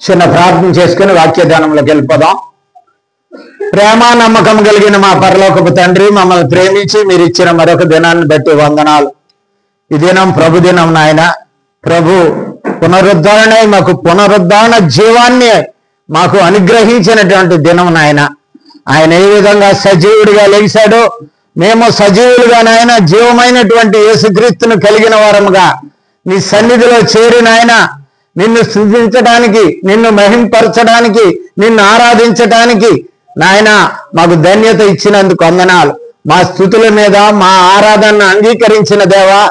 చిన్న ప్రార్థన చేసుకుని వాక్యదానంలోకి వెళ్ళిపోదాం. ప్రేమ నమ్మకం కలిగిన మా పరలోకపు తండ్రి, మమ్మల్ని ప్రేమించి మీరు ఇచ్చిన మరొక దినాన్ని బట్టి వందనాలు. ఈ దినం ప్రభు దినం నాయన. ప్రభు పునరుద్ధరణ, మాకు పునరుద్ధరణ జీవాన్ని మాకు అనుగ్రహించినటువంటి దినం నాయన. ఆయన ఏ విధంగా సజీవుడిగా లేచాడో మేము సజీవులుగా నాయన జీవమైనటువంటి యేసుక్రీస్తును కలిగిన వారముగా నీ సన్నిధిలో చేరిన ఆయన నిన్ను స్తుతించడానికి, నిన్ను మహింపరచడానికి, నిన్ను ఆరాధించడానికి నాయన మాకు ధన్యత ఇచ్చినందుకు వందనాలు. మా స్తుతుల మీద మా ఆరాధనను అంగీకరించిన దేవా,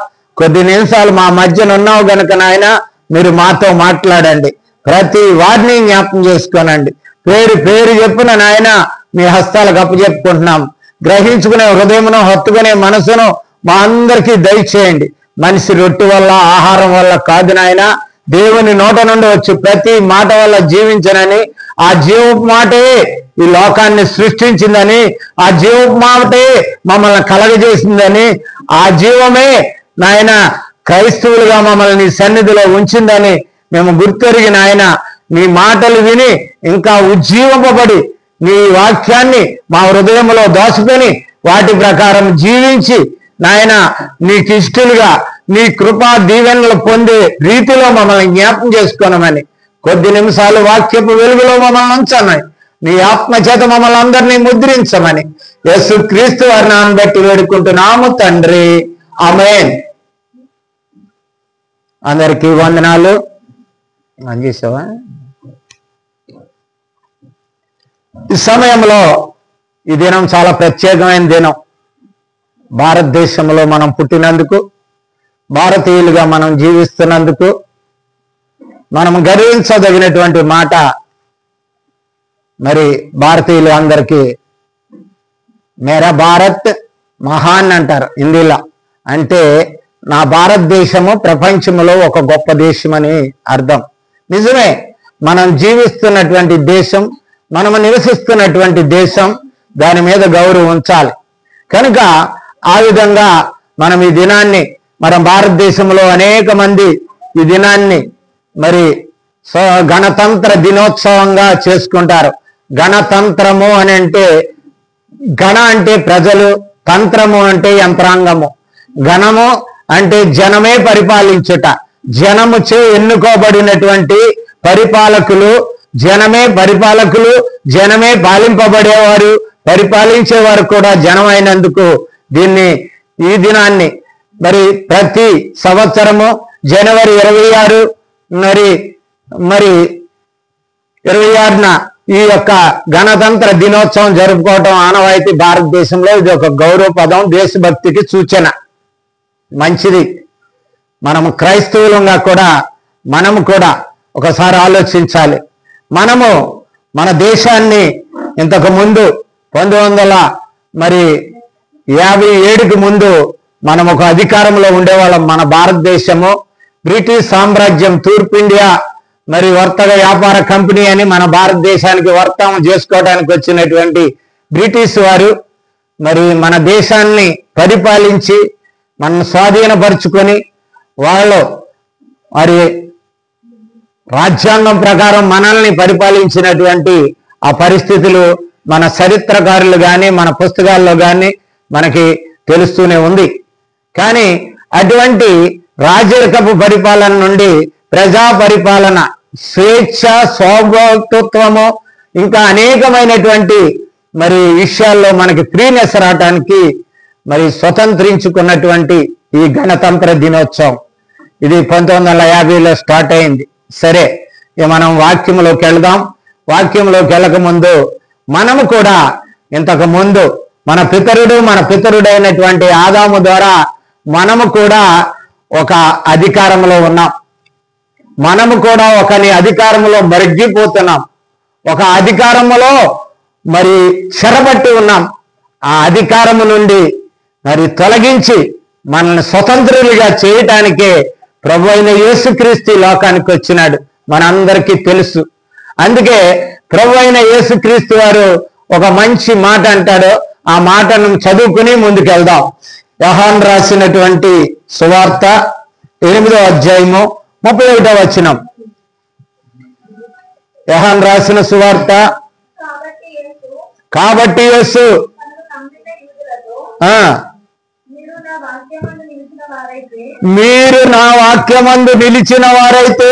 కొద్ది నిమిషాలు మా మధ్యన ఉన్నావు గనుక నాయన మీరు మాతో మాట్లాడండి. ప్రతి వారిని జ్ఞాపకం చేసుకోనండి. పేరు పేరు చెప్పున నాయన మీ హస్తాలకు అప్పచెప్పుకుంటున్నాం. గ్రహించుకునే హృదయమును, హత్తుకునే మనసును మా అందరికీ దయచేయండి. మనిషి రొట్టె వల్ల, ఆహారం వల్ల కాదు నాయన, దేవుని నోట నుండి వచ్చి ప్రతి మాట వల్ల జీవించనని, ఆ జీవపు మాటే ఈ లోకాన్ని సృష్టించిందని, ఆ జీవపు మాటే మమ్మల్ని కలగజేసిందని, ఆ జీవమే నాయన క్రైస్తవులుగా మమ్మల్ని నీ సన్నిధిలో ఉంచిందని మేము గుర్తెరిగి నాయన నీ మాటలు విని ఇంకా ఉజ్జీవింపబడి నీ వాక్యాన్ని మా హృదయంలో దోచుకొని వాటి ప్రకారం జీవించి నాయన నీకు ఇష్టలుగా నీ కృపా దీవెనలు పొందే రీతిలో మమ్మల్ని జ్ఞాపకం చేసుకోనమని, కొద్ది నిమిషాలు వాక్యపు వెలుగులో మమ్మల్ని ఉంచమని, నీ ఆత్మచేత మమ్మల్ని అందరినీ ముద్రించమని యేసుక్రీస్తు వారి నామమును బట్టి వేడుకుంటున్నాము తండ్రి, ఆమేన్. అందరికీ వందనాలు. అందిస్తావా? ఈ సమయంలో ఈ దినం చాలా ప్రత్యేకమైన దినం. భారతదేశంలో మనం పుట్టినందుకు, భారతీయులుగా మనం జీవిస్తున్నందుకు మనం గర్వించదగినటువంటి మాట. మరి భారతీయులు అందరికీ మేరా భారత్ మహాన్ అంటారు హిందీలో. అంటే నా భారతదేశము ప్రపంచంలో ఒక గొప్ప దేశం అని అర్థం. నిజమే, మనం జీవిస్తున్నటువంటి దేశం, మనము నివసిస్తున్నటువంటి దేశం, దాని మీద గౌరవం ఉంచాలి. కనుక ఆ విధంగా మనం ఈ దినాన్ని, మన భారతదేశంలో అనేక మంది ఈ దినాన్ని మరి గణతంత్ర దినోత్సవంగా చేసుకుంటారు. గణతంత్రము అని అంటే, గణ అంటే ప్రజలు, తంత్రము అంటే యంత్రాంగము. గణము అంటే జనమే పరిపాలించుట, జనముచే ఎన్నుకోబడినటువంటి పరిపాలకులు, జనమే పరిపాలకులు, జనమే పాలింపబడేవారు, పరిపాలించేవారు కూడా జనమైనందుకు ఈ దినాన్ని మరి ప్రతి సంవత్సరము జనవరి 26 మరి 26న ఈ యొక్క గణతంత్ర దినోత్సవం జరుపుకోవటం ఆనవాయితీ భారతదేశంలో. ఇది ఒక గౌరవ పదం, దేశభక్తికి సూచన. మంచిది. మనము క్రైస్తవులంగా కూడా మనము కూడా ఒకసారి ఆలోచించాలి. మనము మన దేశాన్ని ఇంతకు ముందు 1957కి ముందు మనం ఒక అధికారంలో ఉండేవాళ్ళం. మన భారతదేశము బ్రిటిష్ సామ్రాజ్యం, తూర్పు ఇండియా మరి వర్తక వ్యాపార కంపెనీ అని మన భారతదేశానికి వర్తకం చేసుకోవడానికి వచ్చినటువంటి బ్రిటిష్ వారు మరి మన దేశాన్ని పరిపాలించి మనం స్వాధీనపరుచుకొని వాళ్ళు మరి రాజ్యాంగం ప్రకారం మనల్ని పరిపాలించినటువంటి ఆ పరిస్థితులు మన చరిత్రకారులు కానీ మన పుస్తకాల్లో కానీ మనకి తెలుస్తూనే ఉంది. కానీ అటువంటి రాజరికపు పరిపాలన నుండి ప్రజా పరిపాలన, స్వేచ్ఛ, స్వభోక్తృత్వము, ఇంకా అనేకమైనటువంటి మరి విషయాల్లో మనకి ఫ్రీనెస్ రావటానికి మరి స్వతంత్రించుకున్నటువంటి ఈ గణతంత్ర దినోత్సవం ఇది 1950లో స్టార్ట్ అయింది. సరే, మనం వాక్యంలోకి వెళదాం. వాక్యంలోకి వెళ్ళక ముందు మనము కూడా ఇంతకు ముందు మన పితరుడైనటువంటి ఆదాము ద్వారా మనము కూడా ఒక అధికారంలో ఉన్నాం. మనము కూడా ఒకని అధికారంలో మరిగిపోతున్నాం. ఒక అధికారములో మరి చెరబట్టి ఉన్నాం. ఆ అధికారము నుండి మరి తొలగించి మనల్ని స్వతంత్రులుగా చేయటానికే ప్రభు అయిన యేసుక్రీస్తు లోకానికి వచ్చినాడు. మనందరికీ తెలుసు. అందుకే ప్రభు అయిన యేసుక్రీస్తు వారు ఒక మంచి మాట అంటాడు. ఆ మాటను చదువుకుని ముందుకెళ్దాం. యోహాను రాసినటువంటి సువార్త 8వ అధ్యాయము 31వ వచనం. యోహాను రాసిన సువార్త. కాబట్టి యేసు మీరు నా వాక్యమందు నిలిచిన వారైతే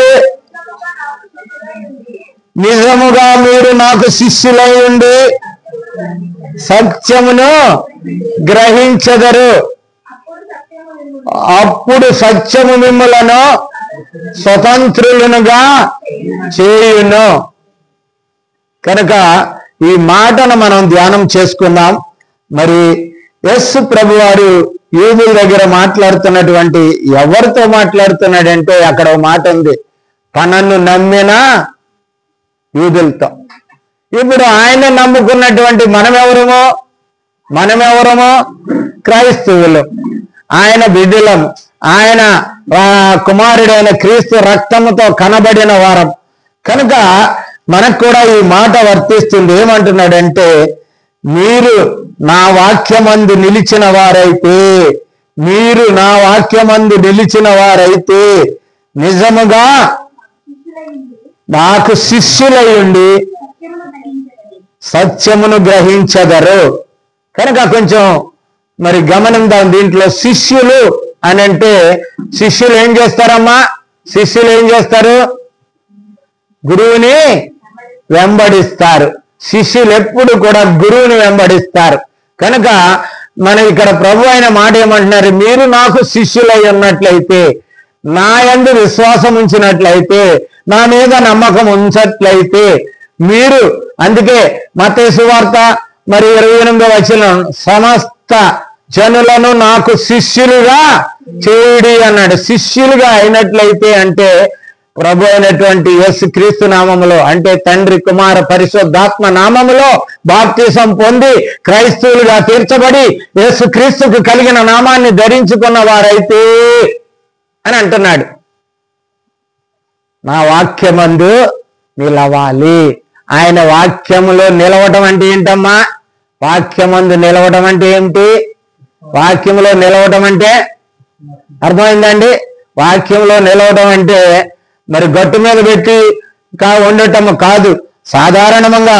నిజముగా మీరు నాకు శిష్యులై ఉండి సత్యమును గ్రహించెదరు. అప్పుడు సత్యము మిమ్ములను స్వతంత్రులనుగా చేయును. కనుక ఈ మాటను మనం ధ్యానం చేసుకుందాం. మరి యేసు ప్రభు వారు యూదుల దగ్గర మాట్లాడుతున్నటువంటి, ఎవరితో మాట్లాడుతున్నాడంటే అక్కడ ఒక మాట ఉంది, తనను నమ్మిన యూదులతో. ఇప్పుడు ఆయన నమ్ముకున్నటువంటి మనమెవరమో క్రైస్తవులు, ఆయన బిడ్డలము, ఆయన కుమారుడైన క్రీస్తు రక్తముతో కనబడిన వారం. కనుక మనకు కూడా ఈ మాట వర్తిస్తుంది. ఏమంటున్నాడంటే, మీరు నా వాక్యమందు నిలిచిన వారైతే నిజముగా నాకు శిష్యులై ఉండి సత్యమును గ్రహించెదరు. కనుక కొంచెం మరి గమనిద్దాం. దీంట్లో శిష్యులు అని అంటే, శిష్యులు ఏం చేస్తారమ్మా? శిష్యులు ఏం చేస్తారు? గురువుని వెంబడిస్తారు. శిష్యులు ఎప్పుడు కూడా గురువుని వెంబడిస్తారు. కనుక మన ఇక్కడ ప్రభు అయిన మాట ఏమంటున్నారు, మీరు నాకు శిష్యులై ఉన్నట్లయితే, నా యందు విశ్వాసం ఉంచినట్లయితే, నా మీద నమ్మకం ఉంచట్లయితే మీరు, అందుకే మత్తయి సువార్త మరి 28వ వచనం, సమస్త జనులను నాకు శిష్యులుగా చేయుడి అన్నాడు. శిష్యులుగా అయినట్లయితే అంటే ప్రభు అయినటువంటి యేసుక్రీస్తు నామములో, అంటే తండ్రి కుమార పరిశుద్ధాత్మ నామములో బాప్తిసం పొంది క్రైస్తవులుగా తీర్చబడి యేసుక్రీస్తుకు కలిగిన నామాన్ని ధరించుకున్న వారైతే అని అంటున్నాడు. నా వాక్యమందు నిలవాలి. ఆయన వాక్యములో నిలవటం అంటే ఏంటమ్మా? వాక్యమందు నిలవటం అంటే ఏమిటి? వాక్యంలో నిలవటం అంటే అర్థమైందండి? వాక్యంలో నిలవటం అంటే మరి గట్టు మీద పెట్టి ఉండటం కాదు. సాధారణంగా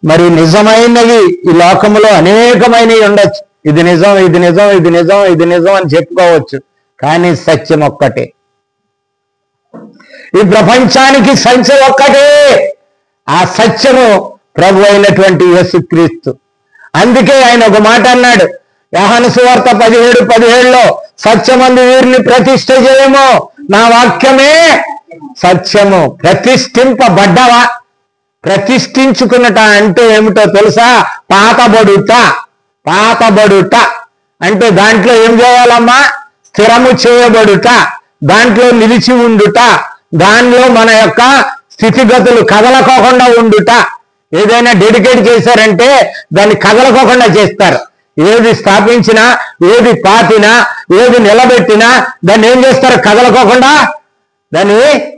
మరి నిజమైనవి ఈ లోకంలో అనేకమైనవి ఉండొచ్చు. ఇది నిజం, ఇది నిజం, ఇది నిజం, ఇది నిజం అని చెప్పుకోవచ్చు. కానీ సత్యం ఒక్కటే. ఈ ప్రపంచానికి సత్యం ఒక్కటే. ఆ సత్యము ప్రభు అయినటువంటి యేసుక్రీస్తు. అందుకే ఆయన ఒక మాట అన్నాడు, యోహాను సువార్త 17:17లో, సత్యమందు వీరిని ప్రతిష్ఠ చేయము, నా వాక్యమే సత్యము. ప్రతిష్ఠింపబడ్డవా? ప్రతిష్ఠించుకున్నట అంటే ఏమిటో తెలుసా? పాతబడుట అంటే దాంట్లో ఏం చేయాలమ్మా? స్థిరము చేయబడుట, దాంట్లో నిలిచి ఉండుట, దానిలో మన యొక్క స్థితిగతులు కదలకోకుండా ఉండుట. ఏదైనా డెడికేట్ చేశారంటే దాన్ని కదలకోకుండా చేస్తారు. ఏది స్థాపించినా, ఏది పాతినా, ఏది నిలబెట్టినా దాన్ని ఏం చేస్తారు? కదలకోకుండా దాన్ని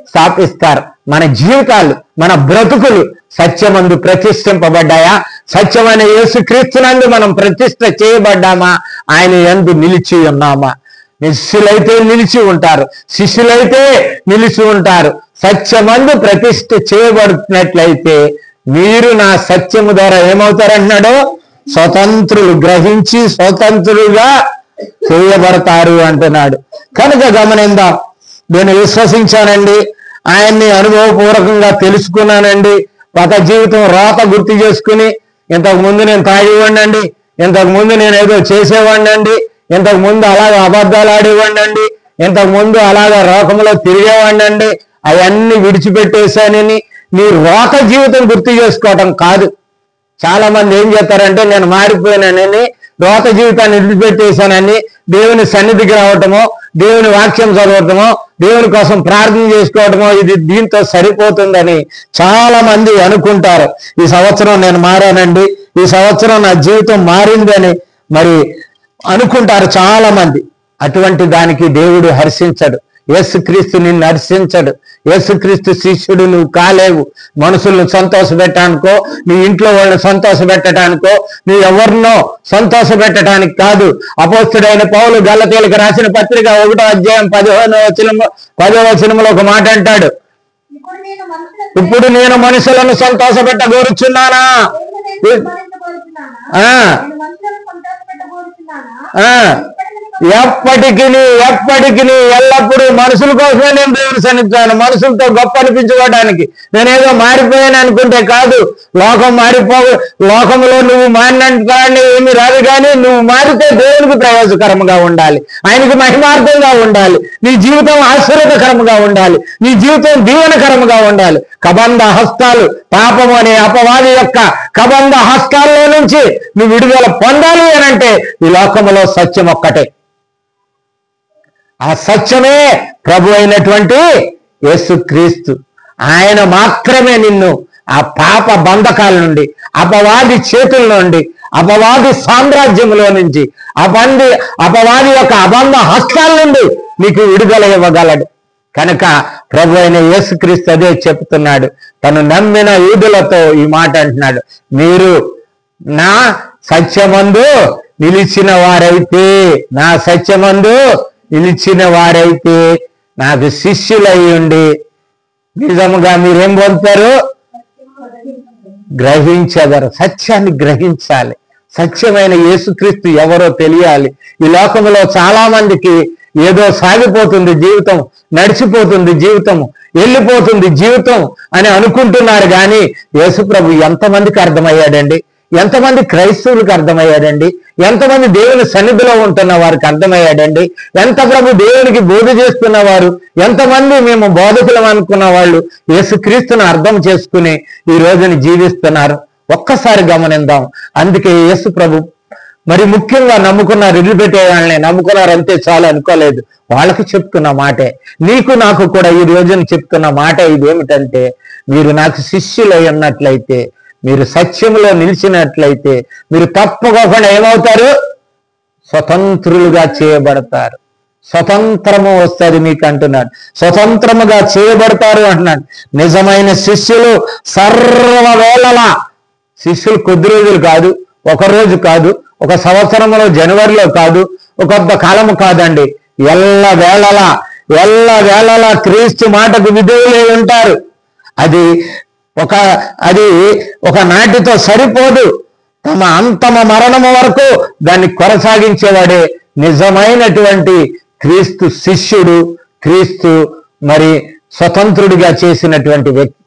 స్థాపిస్తారు. మన జీవితాలు, మన బ్రతుకులు సత్యమందు ప్రతిష్ఠింపబడ్డాయా? సత్యమైన యేసుక్రీస్తునందు మనం ప్రతిష్ఠ చేయబడ్డామా? ఆయన యందు నిలిచి ఉన్నామా? శిష్యులైతే నిలిచి ఉంటారు, శిష్యులైతే నిలిచి ఉంటారు. సత్యమందు ప్రతిష్ఠ చేయబడుతున్నట్లయితే మీరు నా సత్యము ద్వారా ఏమవుతారంటున్నాడు? స్వతంత్రులు, గ్రహించి స్వతంత్రులుగా చేయబడతారు అంటున్నాడు. కనుక గమనిందాం. నేను విశ్వసించానండి, ఆయన్ని అనుభవపూర్వకంగా తెలుసుకున్నానండి, గత జీవితం రాత గుర్తు చేసుకుని, ఇంతకు ముందు నేను తాగేవాడినండి, ఇంతకు ముందు నేను ఏదో చేసేవాడినండి, ఇంతకు ముందు అలాగా అబద్ధాలు ఆడేవాడినండి, ఇంతకు ముందు అలాగా రోకంలో తిరిగేవాడినండి, అవన్నీ విడిచిపెట్టేశానని నీ రోత జీవితం గుర్తు చేసుకోవటం కాదు. చాలా మంది ఏం చేస్తారంటే, నేను మారిపోయానని, రోత జీవితాన్ని విడిచిపెట్టేశానని దేవుని సన్నిధికి రావటమో, దేవుని వాక్యం చదవటమో, దేవుని కోసం ప్రార్థన చేసుకోవటమో ఇది దీంతో సరిపోతుందని చాలా మంది అనుకుంటారు. ఈ సంవత్సరం నేను మారానండి, ఈ సంవత్సరం నా జీవితం మారిందని మరి అనుకుంటారు చాలా మంది. అటువంటి దానికి దేవుడు హర్షించడు. యేసుక్రీస్తు నిన్ను హర్షించడు. యేసుక్రీస్తు శిష్యుడు నువ్వు కాలేవు. మనుషులను సంతోష పెట్టడానికో, నీ ఇంట్లో వాళ్ళని సంతోష పెట్టడానికో, నీ ఎవరినో సంతోష పెట్టడానికి కాదు. అపోస్తుడైన పౌలు గలతీయులకు రాసిన పత్రిక 1వ అధ్యాయం 10వ వచనంలో ఒక మాట అంటాడు, ఇప్పుడు నేను మనుషులను సంతోష పెట్టగోరుచున్నానా? ఎప్పటికి ఎల్లప్పుడూ మనుషుల కోసమే నేను దేవుని సన్నిధిస్తాను. మనుషులతో గొప్ప అనిపించుకోవడానికి. నేనేదో మారిపోయాను అనుకుంటే కాదు. లోకం లోకంలో నువ్వు మారినట్టు ఏమి రాదు, కానీ నువ్వు మారితే దేవునికి ప్రయోజకరంగా ఉండాలి, ఆయనకి మహిమార్థంగా ఉండాలి, నీ జీవితం ఆశీర్వాదకరంగా ఉండాలి, నీ జీవితం దీవెనకరంగా ఉండాలి. కబంధ హస్తాలు, పాపం అనే అపవాది యొక్క కబంధ హస్తాల్లో నుంచి నువ్వు విడుదల పొందాలి అనంటే ఈ లోకంలో సత్యం ఒక్కటే. ఆ సత్యమే ప్రభు అయినటువంటి యేసుక్రీస్తు. ఆయన మాత్రమే నిన్ను ఆ పాప బంధకాల నుండి, అపవాది చేతుల నుండి, అపవాది సామ్రాజ్యంలో నుంచి, అపవాది యొక్క అబంధ హస్తాల నుండి నీకు విడుదల ఇవ్వగలడు. కనుక ప్రభు అయిన యేసుక్రీస్తు అదే చెప్తున్నాడు. తను నమ్మిన యూదులతో ఈ మాట అంటున్నాడు, మీరు నా సత్యమందు నిలిచిన వారైతే, నా సత్యమందు నిలిచిన వారైతే నాకు శిష్యులై ఉండి నిజముగా మీరేం పొందుతారు? గ్రహించగలరు. సత్యాన్ని గ్రహించాలి. సత్యమైన యేసుక్రీస్తు ఎవరో తెలియాలి. ఈ లోకంలో చాలా మందికి ఏదో సాగిపోతుంది జీవితం, నడిచిపోతుంది జీవితం, వెళ్ళిపోతుంది జీవితం అని అనుకుంటున్నారు. కానీ యేసుప్రభు ఎంతమందికి అర్థమయ్యాడండి? ఎంతమంది క్రైస్తవులకు అర్థమయ్యాడండి? ఎంతమంది దేవుని సన్నిధిలో ఉంటున్న వారికి అర్థమయ్యాడండి? ఎంత ప్రభు దేవునికి బోధ చేస్తున్న వారు, ఎంతమంది మేము బోధకులం అనుకున్న వాళ్ళు యేసుక్రీస్తును అర్థం చేసుకుని ఈ రోజుని జీవిస్తున్నారు. ఒక్కసారి గమనిద్దాం. అందుకే యేసు ప్రభు మరి ముఖ్యంగా నమ్ముకున్నారు, వదిలిపెట్టే వాళ్ళని నమ్ముకున్నారు అంతే చాలు అనుకోలేదు. వాళ్ళకి చెప్తున్న మాటే, నీకు నాకు కూడా ఈ రోజున చెప్తున్న మాట ఇదేమిటంటే, మీరు నాకు శిష్యులై ఉన్నట్లయితే, మీరు సత్యంలో నిలిచినట్లయితే మీరు తప్పకుండా ఏమవుతారు? స్వతంత్రులుగా చేయబడతారు. స్వతంత్రము వస్తుంది మీకు అంటున్నాడు. స్వతంత్రముగా చేయబడతారు అంటున్నాడు. నిజమైన శిష్యులు సర్వవేళలా, శిష్యులు కొద్ది రోజులు కాదు, ఒక రోజు కాదు, ఒక సంవత్సరంలో జనవరిలో కాదు, ఒక కాలము కాదండి, ఎల్లవేళలా క్రీస్తు మాటకు విధేయులై ఉంటారు. అది ఒక నాటితో సరిపోదు. తమ మరణము వరకు దాన్ని కొనసాగించేవాడే నిజమైనటువంటి క్రీస్తు శిష్యుడు, క్రీస్తు మరి స్వతంత్రుడిగా చేసినటువంటి వ్యక్తి.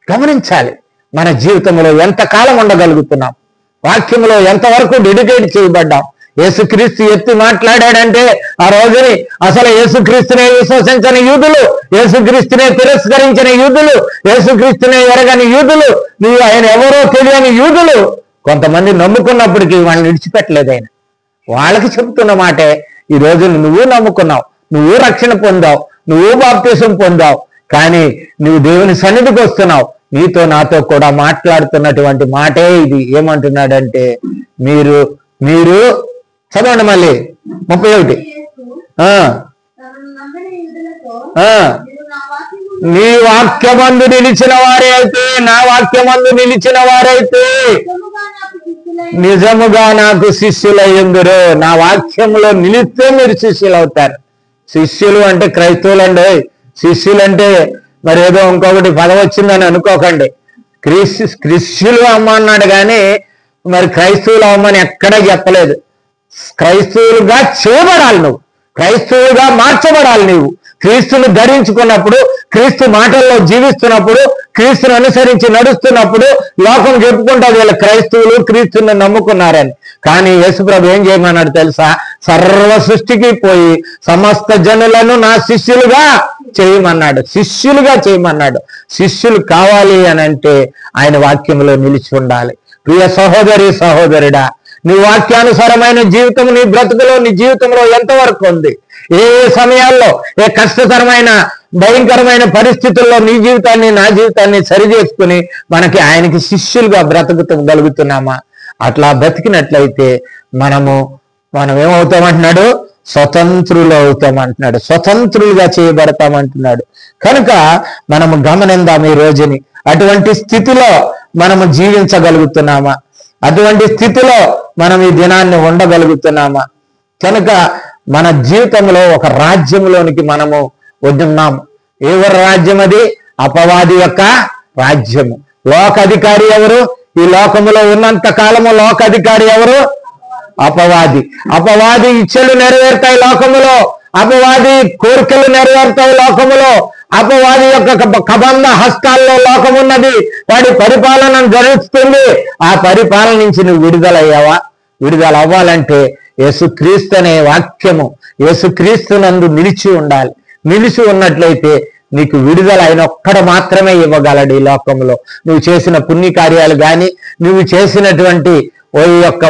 గమనించాలి, మన జీవితంలో ఎంతకాలం ఉండగలుగుతున్నాం, వాక్యంలో ఎంతవరకు డెడికేట్ చేయబడ్డాం. యేసుక్రీస్తు ఎత్తి మాట్లాడాడంటే ఆ రోజుని అసలు యేసుక్రీస్తునే విశ్వసించని యూదులు, యేసుక్రీస్తునే తిరస్కరించిన యూదులు, యేసుక్రీస్తునే ఎరగని యూదులు, నువ్వు ఆయన ఎవరో తెలియని యూదులు కొంతమంది నమ్ముకున్నప్పటికీ వాళ్ళని విడిచిపెట్టలేదు ఆయన. వాళ్ళకి చెబుతున్న మాటే ఈ రోజు నువ్వు నమ్ముకున్నావు, నువ్వు రక్షణ పొందావు, నువ్వు బాప్తిసం పొందావు, కానీ నువ్వు దేవుని సన్నిధికి వస్తున్నావు. నీతో నాతో కూడా మాట్లాడుతున్నటువంటి మాటే ఇది. ఏమంటున్నాడంటే, మీరు చదవండి మళ్ళీ 31. నీ వాక్యమందు నిలిచిన వారే అయితే, నా వాక్యమందు నిలిచిన వారైతే నిజముగా నాకు శిష్యులయ్యుందురు. నా వాక్యంలో నిలిస్తే మీరు శిష్యులు అవుతారు. శిష్యులు అంటే క్రైస్తవులు అండి. శిష్యులు అంటే మరి ఏదో ఇంకొకటి పదవి వచ్చిందని అనుకోకండి. క్రిస్యులు అమ్మ అన్నాడు కానీ మరి క్రైస్తవులు అమ్మని ఎక్కడా చెప్పలేదు. క్రైస్తవులుగా చేయబడాలి, నువ్వు క్రైస్తవులుగా మార్చబడాలి. నువ్వు క్రీస్తును ధరించుకున్నప్పుడు, క్రీస్తు మాటల్లో జీవిస్తున్నప్పుడు, క్రీస్తును అనుసరించి నడుస్తున్నప్పుడు లోకం చెప్పుకుంటుంది వీళ్ళ క్రైస్తవులు క్రీస్తుని నమ్ముకున్నారని. కానీ యేసుప్రభు ఏం చేయమన్నాడు తెలుసా? సర్వ సృష్టికి పోయి సమస్త జనులను నా శిష్యులుగా చేయమన్నాడు. శిష్యులుగా చేయమన్నాడు. శిష్యులు కావాలి అని అంటే ఆయన వాక్యంలో నిలిచి ఉండాలి. ప్రియ సహోదరి సహోదరుడా, నీ వాక్యానుసారమైన జీవితం నీ బ్రతుకులో, నీ జీవితంలో ఎంతవరకు ఉంది? ఏ సమయాల్లో, ఏ కష్టతరమైన భయంకరమైన పరిస్థితుల్లో నీ జీవితాన్ని, నా జీవితాన్ని సరిచేసుకుని మనకి ఆయనకి శిష్యులుగా బ్రతుకుగలుగుతున్నామా? అట్లా బ్రతికినట్లయితే మనం ఏమవుతామంటున్నాడు? స్వతంత్రులు అవుతామంటున్నాడు, స్వతంత్రులుగా చేయబడతామంటున్నాడు. కనుక మనము గమనిందాం ఈ రోజుని. అటువంటి స్థితిలో మనము జీవించగలుగుతున్నామా? అటువంటి స్థితిలో మనం ఈ దినాన్ని ఉండగలుగుతున్నామా? కనుక మన జీవితంలో ఒక రాజ్యంలోనికి మనము వస్తున్నాము. ఎవరి రాజ్యం అది? అపవాది యొక్క రాజ్యము. లోకాధికారి ఎవరు? ఈ లోకములో ఉన్నంత కాలము లోకాధికారి ఎవరు? అపవాది. అపవాది ఇచ్చలు నెరవేరుతాయి లోకములో, అపవాది కోరికలు నెరవేరుతాయి లోకములో, అపవాది యొక్క కబంధ హస్తాల్లో లోకమున్నది, వాడి పరిపాలన జరుగుతుంది. ఆ పరిపాలన నుంచి నువ్వు విడుదలయ్యావా? విడుదల అవ్వాలంటే యేసుక్రీస్తు అనే వాక్యము, యేసుక్రీస్తునందు నిలిచి ఉండాలి. నిలిచి ఉన్నట్లయితే నీకు విడుదల ఆయన ఒక్కడు మాత్రమే ఇవ్వగలడు ఈ లోకంలో. నువ్వు చేసిన పుణ్యకార్యాలు కానీ, నువ్వు చేసినటువంటి ఓ యొక్క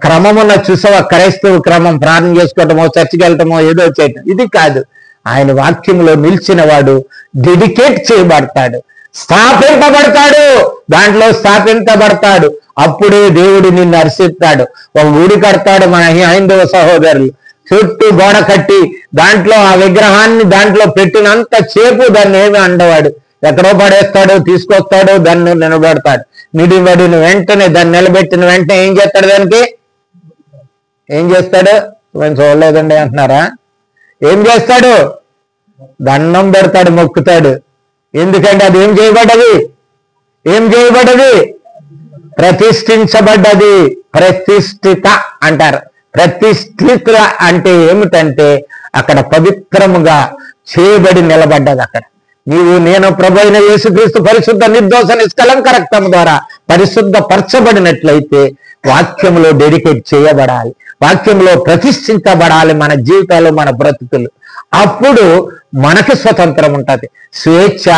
క్రమమున్న చూసావా, క్రైస్తవ క్రమం, ప్రార్థన చేసుకోవటమో, చర్చికి వెళ్ళటమో, ఏదో చేయటం, ఇది కాదు. ఆయన వాక్యంలో నిలిచిన వాడు డెడికేట్ చేయబడతాడు, స్థాపింపబడతాడు, దాంట్లో స్థాపించబడతాడు. అప్పుడే దేవుడు నిన్ను హర్షిస్తాడు. ఒక గుడి కడతాడు మన హైందవ సహోదరులు, చుట్టూ గోడ కట్టి దాంట్లో ఆ విగ్రహాన్ని దాంట్లో పెట్టినంత చేపు దాన్ని ఏమి అండవాడు, ఎక్కడో పడేస్తాడు, తీసుకొస్తాడు, దాన్ని నిలబెడతాడు. నిలబడిన వెంటనే దాన్ని నిలబెట్టిన వెంటనే ఏం చేస్తాడు? దానికి ఏం చేస్తాడు? మేము చూడలేదండి అంటున్నారా? ఏం చేస్తాడు? దండం పెడతాడు, మొక్కుతాడు. ఎందుకంటే అది ఏం చేయబడ్డది? ఏం చేయబడ్డది? ప్రతిష్ఠించబడ్డది. ప్రతిష్ఠిత అంటారు. ప్రతిష్ఠిత అంటే ఏమిటంటే అక్కడ పవిత్రముగా చేయబడి నిలబడ్డది. అక్కడ నీవు నేను ప్రభు అయిన యేసుక్రీస్తు పరిశుద్ధ నిర్దోష నిష్కలంక రక్తం ద్వారా పరిశుద్ధ పరచబడినట్లయితే వాక్యంలో డెడికేట్ చేయబడాలి, వాక్యంలో ప్రతిష్ఠించబడాలి మన జీవితాలు, మన బ్రతుకులు. అప్పుడు మనకి స్వతంత్రం ఉంటుంది. స్వేచ్ఛ,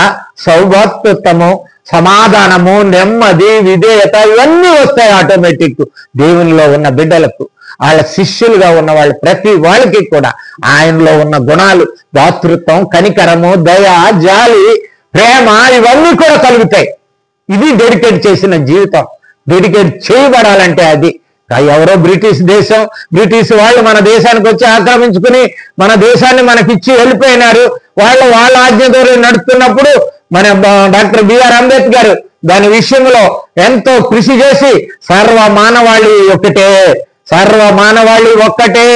సౌభాతృత్వము, సమాధానము, నెమ్మది, విధేయత ఇవన్నీ వస్తాయి ఆటోమేటిక్. దేవునిలో ఉన్న బిడ్డలకు, వాళ్ళ శిష్యులుగా ఉన్న వాళ్ళు ప్రతి వాళ్ళకి కూడా ఆయనలో ఉన్న గుణాలు, దాతృత్వం, కనికరము, దయ, జాలి, ప్రేమ ఇవన్నీ కూడా కలుగుతాయి. ఇది డెడికేట్ చేసిన జీవితం. డెడికేట్ చేయబడాలంటే అది. ఎవరో బ్రిటిష్ వాళ్ళు మన దేశానికి వచ్చి ఆక్రమించుకుని మన దేశాన్ని మనకిచ్చి వెళ్ళిపోయినారు. వాళ్ళ ఆజ్ఞతో నడుస్తున్నప్పుడు మన డాక్టర్ బిఆర్ అంబేద్కర్ దాని విషయంలో ఎంతో కృషి చేసి సర్వ మానవాళి ఒక్కటే,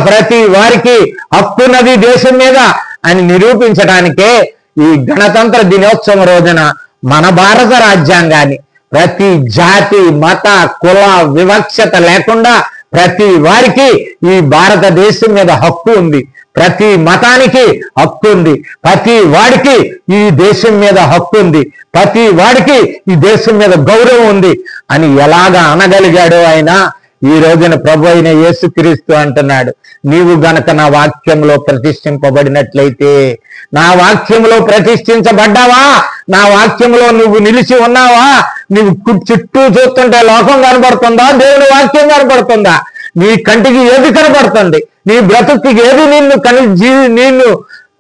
ప్రతి వారికి హక్కున్నది దేశం మీద అని నిరూపించడానికే ఈ గణతంత్ర దినోత్సవం రోజున మన భారత రాజ్యాంగాన్ని ప్రతి జాతి, మత, కుల వివక్షత లేకుండా ప్రతి వారికి ఈ భారతదేశం మీద హక్కు ఉంది. ప్రతి మతానికి హక్కు ఉంది. ప్రతి వాడికి ఈ దేశం మీద హక్కు ఉంది. ప్రతి వాడికి ఈ దేశం మీద గౌరవం ఉంది అని ఎలాగా అనగలిగాడో ఆయన ఈ రోజున ప్రభు అయిన యేసుక్రీస్తు అంటున్నాడు, నీవు గనక నా వాక్యంలో ప్రతిష్ఠింపబడినట్లయితే, నా వాక్యంలో ప్రతిష్ఠించబడ్డావా, నా వాక్యంలో నువ్వు నిలిచి ఉన్నావా, నువ్వు చుట్టూ చూస్తుంటే లోకం కనబడుతుందా, దేవుని వాక్యం కనబడుతుందా? నీ కంటికి ఏది కనబడుతుంది? నీ బ్రతుక్కి ఏది నిన్ను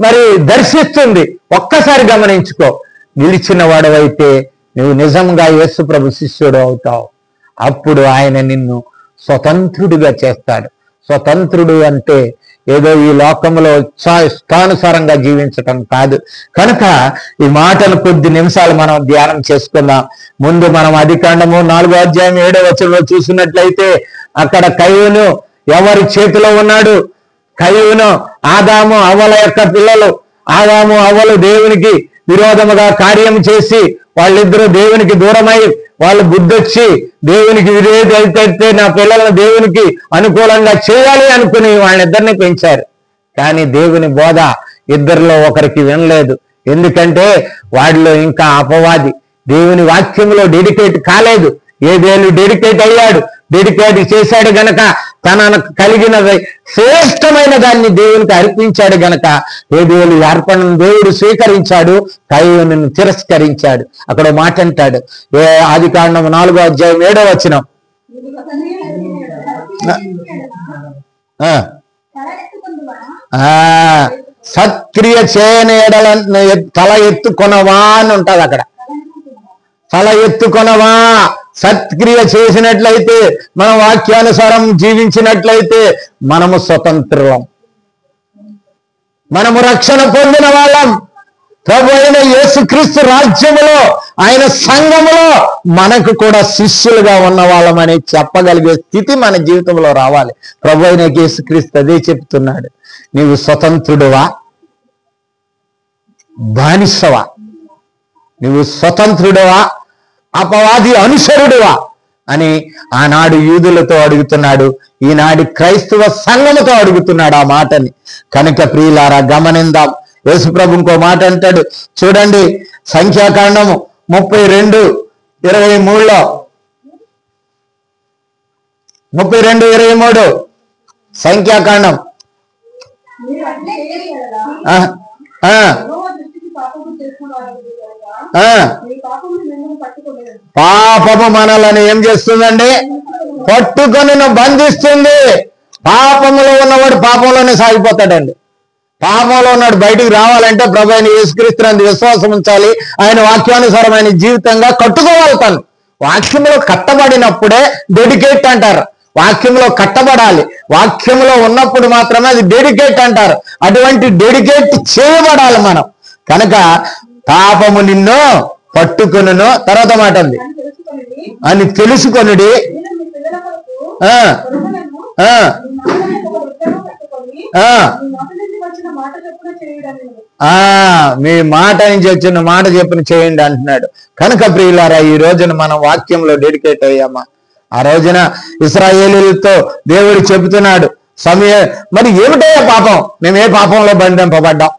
మరి దర్శిస్తుంది? ఒక్కసారి గమనించుకో. నిలిచిన వాడవైతే నువ్వు నిజంగా యేసు ప్రభు శిష్యుడు అవుతావు. అప్పుడు ఆయన నిన్ను స్వతంత్రుడిగా చేస్తాడు. స్వతంత్రుడు అంటే ఏదో ఈ లోకంలో ఇష్టానుసారంగా జీవించటం కాదు. కనుక ఈ మాటలు కొద్ది నిమిషాలు మనం ధ్యానం చేసుకుందాం. ముందు మనం ఆదికాండము 4వ అధ్యాయం 7వ వచనంలో చూసినట్లయితే అక్కడ కయీను ఎవరి చేతిలో ఉన్నాడు? కయీను ఆదాము అవ్వల యొక్క పిల్లలు. ఆదాము అవ్వలు దేవునికి విరోధముగా కార్యం చేసి వాళ్ళిద్దరూ దేవునికి దూరమై వాళ్ళు బుద్ధొచ్చి దేవునికి విధేయత, నా పిల్లలను దేవునికి అనుకూలంగా చేయాలి అనుకుని వాళ్ళిద్దరిని పెంచారు. కానీ దేవుని బోధ ఇద్దరిలో ఒకరికి వినలేదు. ఎందుకంటే వాడిలో ఇంకా అపవాది దేవుని వాక్యంలో డెడికేట్ కాలేదు. ఏబేలు డెడికేట్ అయ్యాడు, డెడికేట్ చేశాడు గనక తనకు కలిగిన శ్రేష్టమైన దాన్ని దేవునికి అర్పించాడు గనక ఏబేలు అర్పణను దేవుడు స్వీకరించాడు, కయీనును తిరస్కరించాడు. అక్కడ మాట అంటాడు, ఆదికాండం 4వ అధ్యాయం 7వ వచనం, సత్క్రియ చేయని ఎడల తల ఎత్తుకొనవా అని ఉంటది అక్కడ. తల ఎత్తుకొనవా సత్క్రియ చేసినట్లయితే, మనం వాక్యానుసారం జీవించినట్లయితే మనము స్వతంత్రులం, మనము రక్షణ పొందిన వాళ్ళం. ప్రభు అయిన యేసుక్రీస్తు రాజ్యములో, ఆయన సంఘములో మనకు కూడా శిష్యులుగా ఉన్న వాళ్ళమని చెప్పగలిగే స్థితి మన జీవితంలో రావాలి. ప్రభు అయిన యేసుక్రీస్తు అదే చెప్తున్నాడు. నీవు స్వతంత్రుడువా, బానిసవా? నువ్వు స్వతంత్రుడువా, అపవాది అనుసరుడువా అని ఆనాడు యూదులతో అడుగుతున్నాడు, ఈనాడు క్రైస్తవ సంఘముతో అడుగుతున్నాడు ఆ మాటని. కనుక ప్రియులారా గమనిందాం. యేసుప్రభు ఇంకో మాట అంటాడు చూడండి, సంఖ్యాకాండము 32:23 32:23 సంఖ్యాకాండం. పాపము మనల్ని ఏం చేస్తుందండి? పట్టుకొని బంధిస్తుంది. పాపములో ఉన్నవాడు పాపంలోనే సాగిపోతాడండి. పాపంలో ఉన్నాడు బయటికి రావాలంటే ప్రభు అయిన యేసుక్రీస్తునందు విశ్వాసం ఉంచాలి, ఆయన వాక్యానుసారమైన జీవితంగా కట్టుకోవాలి. తను వాక్యంలో కట్టబడినప్పుడే డెడికేట్ అంటారు. వాక్యంలో కట్టబడాలి, వాక్యంలో ఉన్నప్పుడు మాత్రమే అది డెడికేట్ అంటారు. అటువంటి డెడికేట్ చేయబడాలి మనం. కనుక పాపము నిన్ను పట్టుకొనును, తర్వాత మాట ఉంది అని తెలుసుకొనుడి. మీ మాట నుంచి వచ్చిన మాట చెప్పిన చేయండి అంటున్నాడు. కనుక ప్రియులారా, ఈ రోజున మనం వాక్యంలో డెడికేట్ అయ్యామా? ఆ రోజున ఇశ్రాయేలీయులతో దేవుడు చెబుతున్నాడు, మరి ఏమిటయ్యా పాపం? మేము ఏ పాపంలో బంధింపబడ్డాం?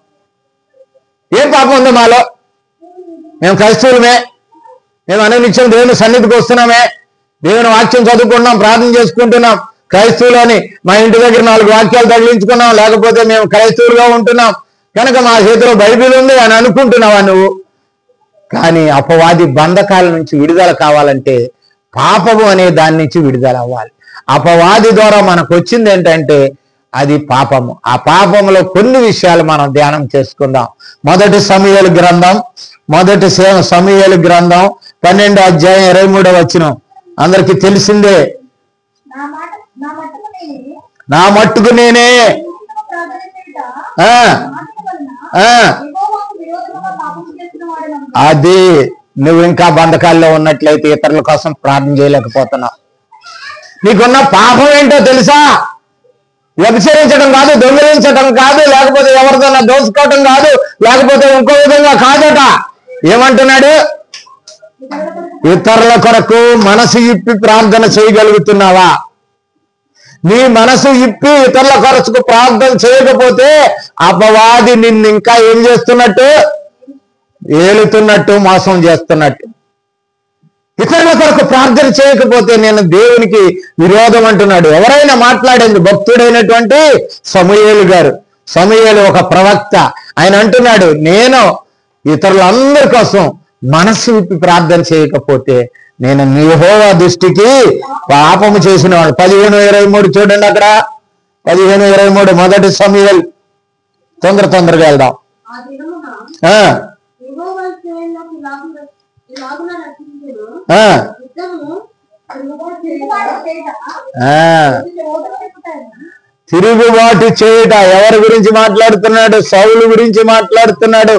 ఏం పాపం ఉంది మాలో? మేము క్రైస్తవులమే, మేము అనునిత్యం దేవుని సన్నిధికి వస్తున్నామే, దేవుని వాక్యం చదువుకుంటున్నాం, ప్రార్థన చేసుకుంటున్నాం, క్రైస్తవులని మా ఇంటి దగ్గర 4 వాక్యాలు తగిలించుకున్నాం, లేకపోతే మేము క్రైస్తవులుగా ఉంటున్నాం కనుక మా చేతిలో బైబిల్ ఉంది అని అనుకుంటున్నావా నువ్వు? కానీ అపవాది బంధకాల నుంచి విడుదల కావాలంటే పాపము అనే దాని నుంచి విడుదల అవ్వాలి. అపవాది ద్వారా మనకు వచ్చింది ఏంటంటే అది పాపము. ఆ పాపములో కొన్ని విషయాలు మనం ధ్యానం చేసుకుందాం. మొదటి సమూయేలు గ్రంథం 12:23 అందరికీ తెలిసిందే. నా మట్టుకు నేనే అది నువ్వు ఇంకా బంధకాల్లో ఉన్నట్లయితే ఇతరుల కోసం ప్రార్థన చేయలేకపోతున్నావు. నీకున్న పాపం ఏంటో తెలుసా? వ్యభిచరించడం కాదు, దొంగిలించడం కాదు, లేకపోతే ఎవరిదన్నా దోచుకోవటం కాదు, లేకపోతే ఇంకో విధంగా కాదట. ఏమంటున్నాడు? ఇతరుల కొరకు మనసు ఇప్పి ప్రార్థన చేయగలుగుతున్నావా? నీ మనసు ఇప్పి ఇతరుల కొరకు ప్రార్థన చేయకపోతే అపవాది నిన్ను ఇంకా ఏం చేస్తున్నట్టు? ఏలుతున్నట్టు, మోసం చేస్తున్నట్టు. ఇతరుల కొరకు ప్రార్థన చేయకపోతే నేను దేవునికి విరోధం అంటున్నాడు. ఎవరైనా మాట్లాడేది భక్తుడైనటువంటి సమూయేలు గారు. సమూయేలు ఒక ప్రవక్త. ఆయన అంటున్నాడు, నేను ఇతరులందరి కోసం మనసు విప్పి ప్రార్థన చేయకపోతే నేను యెహోవా దృష్టికి పాపము చేసిన వాడు. 15:23 చూడండి అక్కడ. 15:23 మొదటి సమూయేలు. తొందరగా వెళ్దాం. తిరుగుబాటు చేయుట. ఎవరి గురించి మాట్లాడుతున్నాడు? సౌలు గురించి మాట్లాడుతున్నాడు.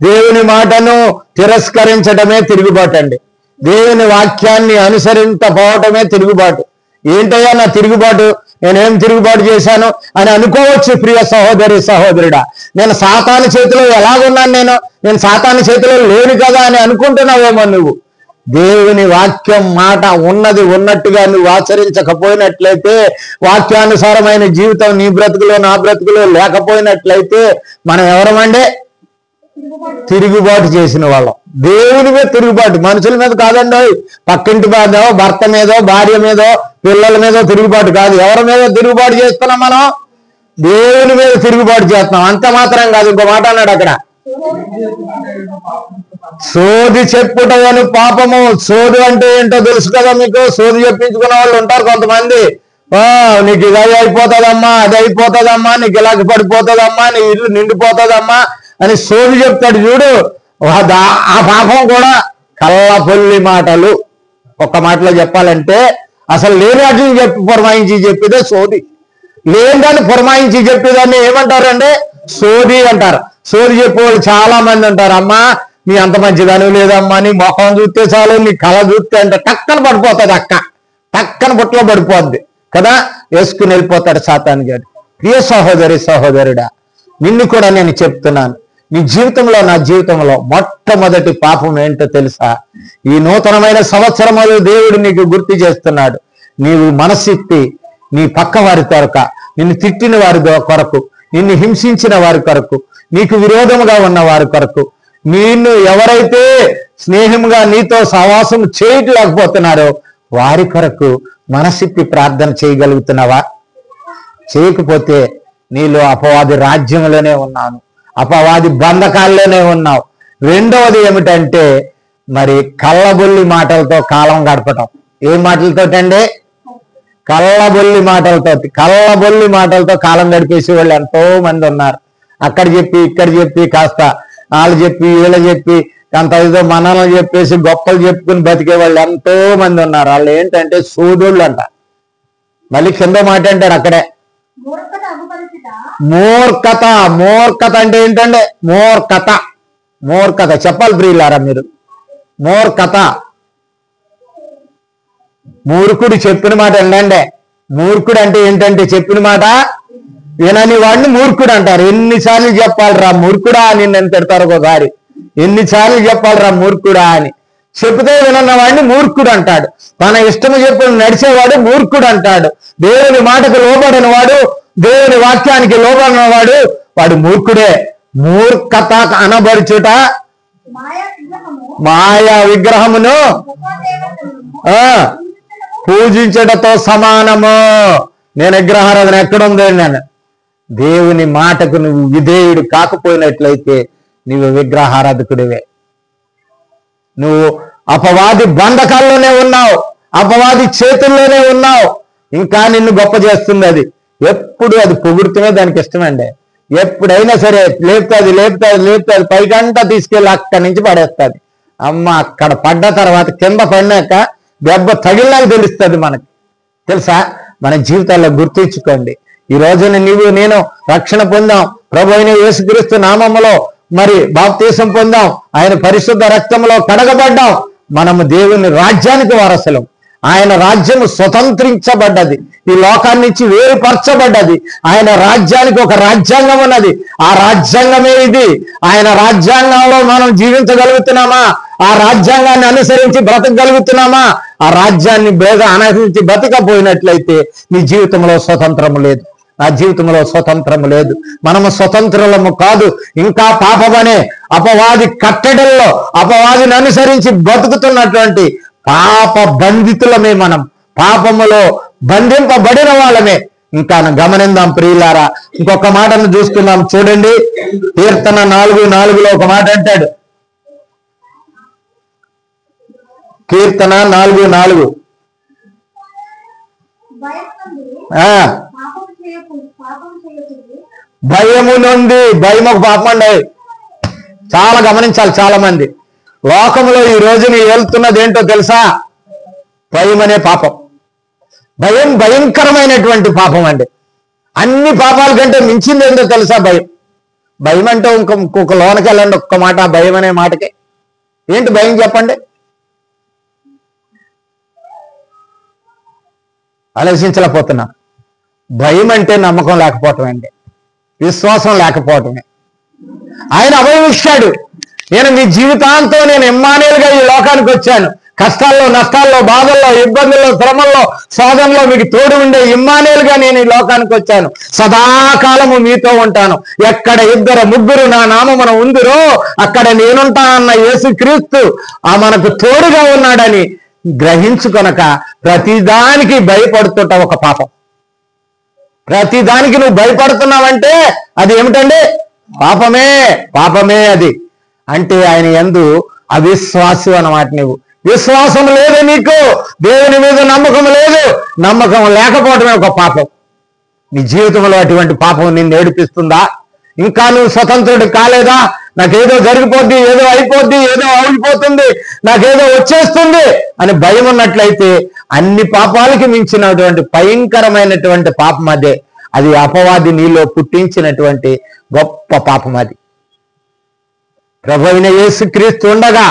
దేవుని మాటను తిరస్కరించడమే తిరుగుబాటు అండి. దేవుని వాక్యాన్ని అనుసరించకపోవటమే తిరుగుబాటు. ఏంటయ్యా నా తిరుగుబాటు? నేనేం తిరుగుబాటు చేశాను అని అనుకోవచ్చు ప్రియ సహోదరి సహోదరుడా. నేను సాతాను చేతిలో ఎలాగున్నాను? నేను సాతాను చేతిలో లేను కదా అని అనుకుంటున్నావేమో నువ్వు. దేవుని వాక్యం మాట ఉన్నది ఉన్నట్టుగా నువ్వు ఆచరించకపోయినట్లయితే, వాక్యానుసారమైన జీవితం నీ బ్రతుకులో నా బ్రతుకులో లేకపోయినట్లయితే మనం ఎవరమంటే తిరుగుబాటు చేసిన వాళ్ళం. దేవుని మీద తిరుగుబాటు, మనుషుల మీద కాదండి. పక్కింటి మీదో, భర్త మీదో, భార్య మీదో, పిల్లల మీదో తిరుగుబాటు కాదు. ఎవరి మీద తిరుగుబాటు చేస్తున్నాం? మనం దేవుని మీద తిరుగుబాటు చేస్తున్నాం. అంత మాత్రం కాదు, ఇంకో మాట అన్నాడు అక్కడ, సోది చెప్పుటను పాపము. సోదు అంటే ఏంటో తెలుసు కదా మీకు. సోది చెప్పించుకున్న వాళ్ళు ఉంటారు కొంతమంది. నీకు ఇది అయిపోతుందమ్మా, అది అయిపోతుందమ్మా, నీకు ఇలాగ పడిపోతుందమ్మా, నీ ఇల్లు నిండిపోతుందమ్మా అని సోది చెప్తాడు చూడు. ఆ పాపం కూడా కళ్ళపొల్లి మాటలు. ఒక్క మాటలో చెప్పాలంటే అసలు లేని వాటిని పురమాయించి చెప్పేదే సోది. లేని దాన్ని పురమాయించి చెప్పేదాన్ని ఏమంటారంటే సోది అంటారు. సోది చెప్పేవాళ్ళు చాలా మంది ఉంటారు. అమ్మా నీ అంత మంచిదని లేదమ్మా, నీ మొఖం చూస్తే చాలు, నీ కళ చూస్తే అంటే టక్కన పడిపోతుంది, టక్కన బుట్టలో పడిపోద్ది కదా, వేసుకుని వెళ్ళిపోతాడు సాతాను గారు. ప్రియ సహోదరి సహోదరుడా, నిన్ను కూడా నేను చెప్తున్నాను, నీ జీవితంలో నా జీవితంలో మొట్టమొదటి పాపం ఏంటో తెలుసా? ఈ నూతనమైన సంవత్సరములు దేవుడు నీకు గుర్తు చేస్తున్నాడు. నీవు మనసిప్పి నీ పక్క వారి కొరక, నిన్ను తిట్టిన వారి కొరకు, నిన్ను హింసించిన వారి కొరకు, నీకు విరోధముగా ఉన్న వారి కొరకు, నిన్ను ఎవరైతే స్నేహంగా నీతో సహవాసం చేయలేకపోతున్నారో వారి కొరకు మనసిప్పి ప్రార్థన చేయగలుగుతున్నావా? చేయకపోతే నీలో అపవాది రాజ్యంలోనే ఉన్నాను, అపవాది బంధకాల్లోనే ఉన్నావు. రెండవది ఏమిటంటే మరి కళ్ళబొల్లి మాటలతో కాలం గడపటం. ఏ మాటలతోటండి? కళ్ళబొల్లి మాటలతో కాలం గడిపేసే వాళ్ళు ఎంతో మంది ఉన్నారు. అక్కడ చెప్పి ఇక్కడ చెప్పి, కాస్త వాళ్ళు చెప్పి వీళ్ళు చెప్పి, అంత ఏదో మనల్ని చెప్పేసి గొప్పలు చెప్పుకుని బతికే వాళ్ళు ఎంతో మంది ఉన్నారు. వాళ్ళు ఏంటంటే సూదుళ్ళు అంట. మళ్ళీ కింద మాట అంటారు అక్కడే మూర్ఖత. మూర్ఖత అంటే ఏంటంటే మూర్ఖత చెప్పాలి ప్రియులారా మీరు. మూర్ఖత, మూర్ఖుడు చెప్పిన మాట ఏంటంటే, మూర్ఖుడు అంటే ఏంటంటే చెప్పిన మాట వినని వాడిని మూర్ఖుడు అంటారు. ఎన్నిసార్లు చెప్పాలిరా మూర్ఖుడా అని నన్ను తిడతారు ఒకసారి. ఎన్నిసార్లు చెప్పాలిరా మూర్ఖుడా అని. చెప్తే వినన్న వాడిని మూర్ఖుడు అంటాడు. తన ఇష్టము చెప్పిన నడిచేవాడు మూర్ఖుడు అంటాడు. దేవుని మాటకు లోబడిన వాడు, దేవుని వాక్యానికి లోబడిన వాడు, వాడు మూర్ఖుడే. మూర్ఖత అనబడుచుట మాయా విగ్రహమును పూజించటతో సమానము. నేను విగ్రహారాధన ఎక్కడుందో నేను దేవుని మాటకు నువ్వు విధేయుడు కాకపోయినట్లయితే నువ్వు విగ్రహారాధకుడివే. నువ్వు అపవాది బంధకాల్లోనే ఉన్నావు, అపవాది చేతుల్లోనే ఉన్నావు. ఇంకా నిన్ను గొప్ప చేస్తుంది అది. ఎప్పుడు అది పొగుడుతూనే దానికి ఇష్టమండి. ఎప్పుడైనా సరే లేపుతుంది పైకంతా తీసుకెళ్ళి అక్కడి నుంచి పడేస్తుంది. అమ్మ అక్కడ పడ్డ తర్వాత కింద పడినాక దెబ్బ తగిలినాక తెలుస్తుంది మనకి. తెలుసా? మన జీవితాల్లో గుర్తించుకోండి. ఈ రోజున నీవు నేను రక్షణ పొందాం, ప్రభు అయిన యేసుక్రీస్తు నామములో మరి బాప్తీసం పొందాం, ఆయన పరిశుద్ధ రక్తంలో కడగబడ్డాం. మనము దేవుని రాజ్యానికి వారసులం. ఆయన రాజ్యము స్వతంత్రించబడ్డది, ఈ లోకాన్ని నుంచి వేరుపరచబడ్డది. ఆయన రాజ్యానికి ఒక రాజ్యాంగం ఉన్నది. ఆ రాజ్యాంగమే ఇది. ఆయన రాజ్యాంగంలో మనం జీవించగలుగుతున్నామా? ఆ రాజ్యాంగాన్ని అనుసరించి బ్రతకగలుగుతున్నామా? ఆ రాజ్యాన్ని అనుసరించి బ్రతకపోయినట్లయితే నీ జీవితంలో స్వతంత్రము లేదు, నా జీవితంలో స్వతంత్రము లేదు. మనము స్వతంత్రులము కాదు. ఇంకా పాపమనే అపవాది కట్టడల్లో అపవాదిని అనుసరించి బ్రతుకుతున్నటువంటి పాప బంధితులమే. మనం పాపములో బంధింపబడిన వాళ్ళమే. ఇంకా గమనిందాం ప్రియులారా. ఇంకొక మాటను చూస్తున్నాం చూడండి. కీర్తన 4:4 ఒక మాట అంటాడు. కీర్తన 4:4 భయము నుండి. భయం ఒక పాపం అండి. చాలా గమనించాలి. చాలా మంది లోకంలో ఈ రోజుని వెళ్తున్నది ఏంటో తెలుసా? భయం అనే పాపం. భయం భయంకరమైనటువంటి పాపం అండి. అన్ని పాపాల కంటే మించింది ఏంటో తెలుసా? భయం. భయం అంటే ఇంకొక లోనకి వెళ్ళండి ఒక్క మాట. భయం అనే మాటకి ఏంటి భయం చెప్పండి? ఆలోచించలేకపోతున్నా. భయం అంటే నమ్మకం లేకపోవటం అండి, విశ్వాసం లేకపోవటమే. ఆయన అభయం ఇచ్చాడు. నేను మీ జీవితాంతం నేను ఇమ్మానుయేలుగా ఈ లోకానికి వచ్చాను. కష్టాల్లో, నష్టాల్లో, బాధల్లో, ఇబ్బందుల్లో, శ్రమల్లో, శోధనలో మీకు తోడు ఉండే ఇమ్మానుయేలుగా నేను ఈ లోకానికి వచ్చాను. సదాకాలము మీతో ఉంటాను. ఎక్కడ 2-3 నా నామమున ఉందిరో అక్కడ నేనుంటానన్న యేసుక్రీస్తు మనకు తోడుగా ఉన్నాడని గ్రహించుకొనక ప్రతిదానికి భయపడుతుంట ఒక పాపం. ప్రతిదానికి నువ్వు భయపడుతున్నావంటే అది ఏమిటండి? పాపమే. పాపమే అది. అంటే ఆయన యందు అవిశ్వాసం అన్నమాట. నువ్వు విశ్వాసం లేదు, నీకు దేవుని మీద నమ్మకం లేదు. నమ్మకం లేకపోవడమే ఒక పాపం. నీ జీవితంలో అటువంటి పాపం నిన్ను ఏడిపిస్తుందా? ఇంకా నువ్వు స్వతంత్రుడు కాలేదా? నాకేదో జరిగిపోద్ది, ఏదో అయిపోద్ది, ఏదో అయిపోతుంది, నాకేదో వచ్చేస్తుంది అని భయం ఉన్నట్లయితే అన్ని పాపాలకి మించినటువంటి భయంకరమైనటువంటి పాపం అదే. అది అపవాది నీలో పుట్టించినటువంటి గొప్ప పాపం అది. ప్రభువైన యేసుక్రీస్తు ఉండగా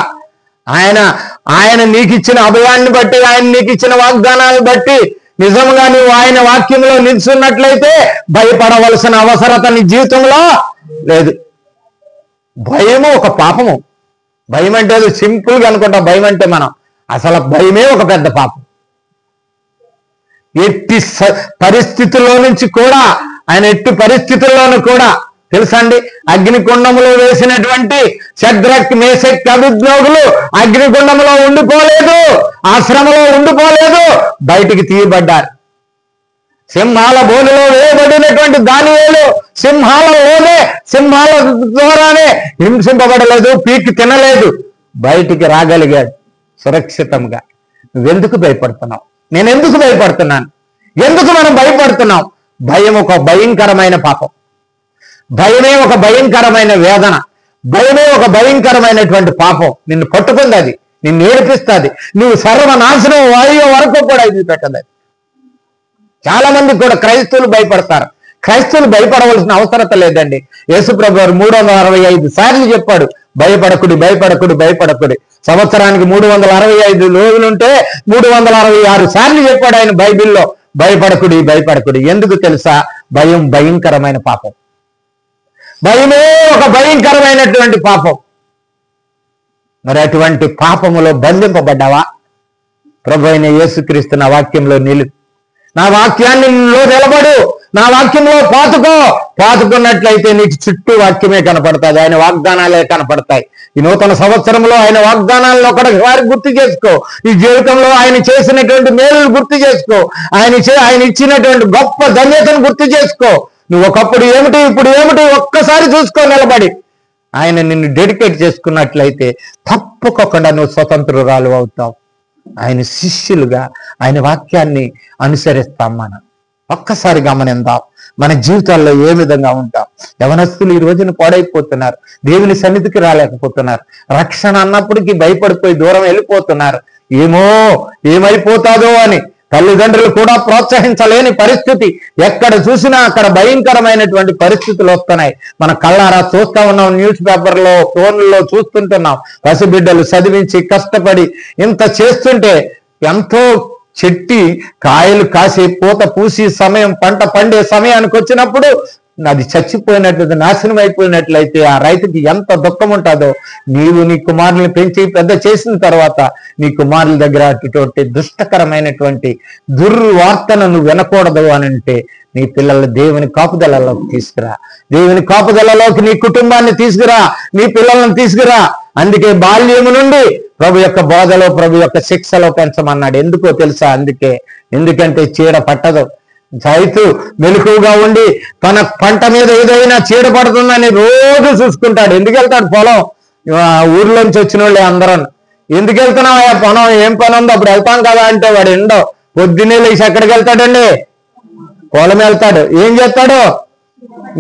ఆయన నీకు ఇచ్చిన అభయాన్ని బట్టి, ఆయన నీకు ఇచ్చిన వాగ్దానాలను బట్టి నిజంగా నువ్వు ఆయన వాక్యంలో నిల్చున్నట్లయితే భయపడవలసిన అవసరత నీ జీవితంలో లేదు. భయము ఒక పాపము. భయం అంటే అది సింపుల్గా అనుకుంటాం. భయం అంటే మనం అసలు భయమే ఒక పెద్ద పాపం. ఎట్టి పరిస్థితుల్లో నుంచి కూడా ఆయన ఎట్టి పరిస్థితుల్లోనూ కూడా తెలుసా అండి, అగ్నికుండములో వేసినటువంటి షద్రక్ మేషక్ అబేద్నెగోలు అగ్నికుండములో ఉండిపోలేదు, ఆశ్రమంలో ఉండిపోలేదు, బయటికి తీయబడ్డారు. సింహాల బోనులో వేయబడినటువంటి దానియేలు సింహాల ద్వారానే హింసింపబడలేదు, పీకి తినలేదు, బయటికి రాగలిగాడు సురక్షితంగా. నువ్వెందుకు భయపడుతున్నావు? నేను ఎందుకు భయపడుతున్నాను? ఎందుకు మనం భయపడుతున్నాం? భయం ఒక భయంకరమైన పాపం. భయమే ఒక భయంకరమైన వేదన. భయమే ఒక భయంకరమైనటువంటి పాపం. నిన్ను పట్టుకుంది, అది నిన్ను ఏడిపిస్తుంది, నువ్వు సర్వనాశనం అయ్యే వరకు కూడా ఇది పెట్టదు. చాలా మంది కూడా క్రైస్తవులు భయపడతారు. క్రైస్తవులు భయపడవలసిన అవసరత లేదండి. యేసుప్రభు వారు 365 సార్లు చెప్పాడు, భయపడకుడి, భయపడకుడి, భయపడకుడి. సంవత్సరానికి 365 రోజులుంటే 366 సార్లు చెప్పాడు ఆయన బైబిల్లో, భయపడకుడి, భయపడకుడి. ఎందుకు తెలుసా? భయం భయంకరమైన పాపం. భయమే ఒక భయంకరమైనటువంటి పాపం. మరి అటువంటి పాపములో బంధింపబడ్డావా? ప్రభువైన యేసుక్రీస్తు నా వాక్యంలో నిలుపు, నా వాక్యాన్ని నిలబడు, నా వాక్యంలో పాతుకున్నట్లయితే నీకు చుట్టూ వాక్యమే కనపడతాయి, ఆయన వాగ్దానాలే కనపడతాయి. ఈ నూతన సంవత్సరంలో ఆయన వాగ్దానాలను ఒకసారి గుర్తు చేసుకో. ఈ జీవితంలో ఆయన చేసినటువంటి మేలు గుర్తు చేసుకో. ఆయన ఇచ్చినటువంటి గొప్ప ధన్యతను గుర్తు చేసుకో. నువ్వు ఒకప్పుడు ఏమిటి, ఇప్పుడు ఏమిటి, ఒక్కసారి చూసుకో నిలబడి. ఆయన నిన్ను డెడికేట్ చేసుకున్నట్లయితే తప్పకుండా నువ్వు స్వతంత్రురాలు అవుతావు. ఆయన శిష్యులుగా ఆయన వాక్యాన్ని అనుసరిస్తాం. మనం ఒక్కసారి గమనిద్దాం మన జీవితాల్లో ఏ విధంగా ఉంటాం. యవనస్తులు ఈ రోజున పాడైపోతున్నారు, దేవుని సన్నిధికి రాలేకపోతున్నారు, రక్షణ అన్నప్పటికీ భయపడిపోయి దూరం వెళ్ళిపోతున్నారు. ఏమైపోతాదో అని తల్లిదండ్రులు కూడా ప్రోత్సహించలేని పరిస్థితి. ఎక్కడ చూసినా అక్కడ భయంకరమైనటువంటి పరిస్థితులు వస్తున్నాయి. మన కళ్ళారా చూస్తా ఉన్నాం, న్యూస్ పేపర్లో, ఫోన్లలో చూస్తుంటున్నాం. పసిబిడ్డలు చదివించి కష్టపడి ఇంత చేస్తుంటే ఎంతో చెట్టి కాయలు కాసి పూత పూసి సమయం, పంట పండే సమయానికి వచ్చినప్పుడు అది చచ్చిపోయినట్లయితే, నాశనం అయిపోయినట్లయితే ఆ రైతుకి ఎంత దుఃఖం ఉంటుందో. నీవు నీ కుమారుని పెంచి పెద్ద చేసిన తర్వాత నీ కుమారుల దగ్గర అటువంటి దుష్టకరమైనటువంటి దుర్వార్తను నువ్వు వినకూడదు అని అంటే నీ పిల్లలు దేవుని కాపుదలలోకి తీసుకురా. దేవుని కాపుదలలోకి నీ కుటుంబాన్ని తీసుకురా, నీ పిల్లలను తీసుకురా. అందుకే బాల్యము నుండి ప్రభు యొక్క బోధలో, ప్రభు యొక్క శిక్షలో పెంచమన్నాడు. ఎందుకో తెలుసా? ఎందుకంటే చీడ పట్టదు. రైతు మెలకువగా ఉండి తన పంట మీద ఏదైనా చీడ పడుతుందని రోజు చూసుకుంటాడు. ఎందుకు వెళ్తాడు పొలం? ఊర్లోంచి వచ్చిన వాళ్ళే అందరూ, ఎందుకు వెళ్తున్నావు పొలం, ఏం పని ఉందో అప్పుడు వెళ్తాం కదా అంటే వాడు ఎండో పొద్దున్నే లేచి ఎక్కడికి వెళ్తాడండి? పొలం వెళ్తాడు. ఏం చేస్తాడు?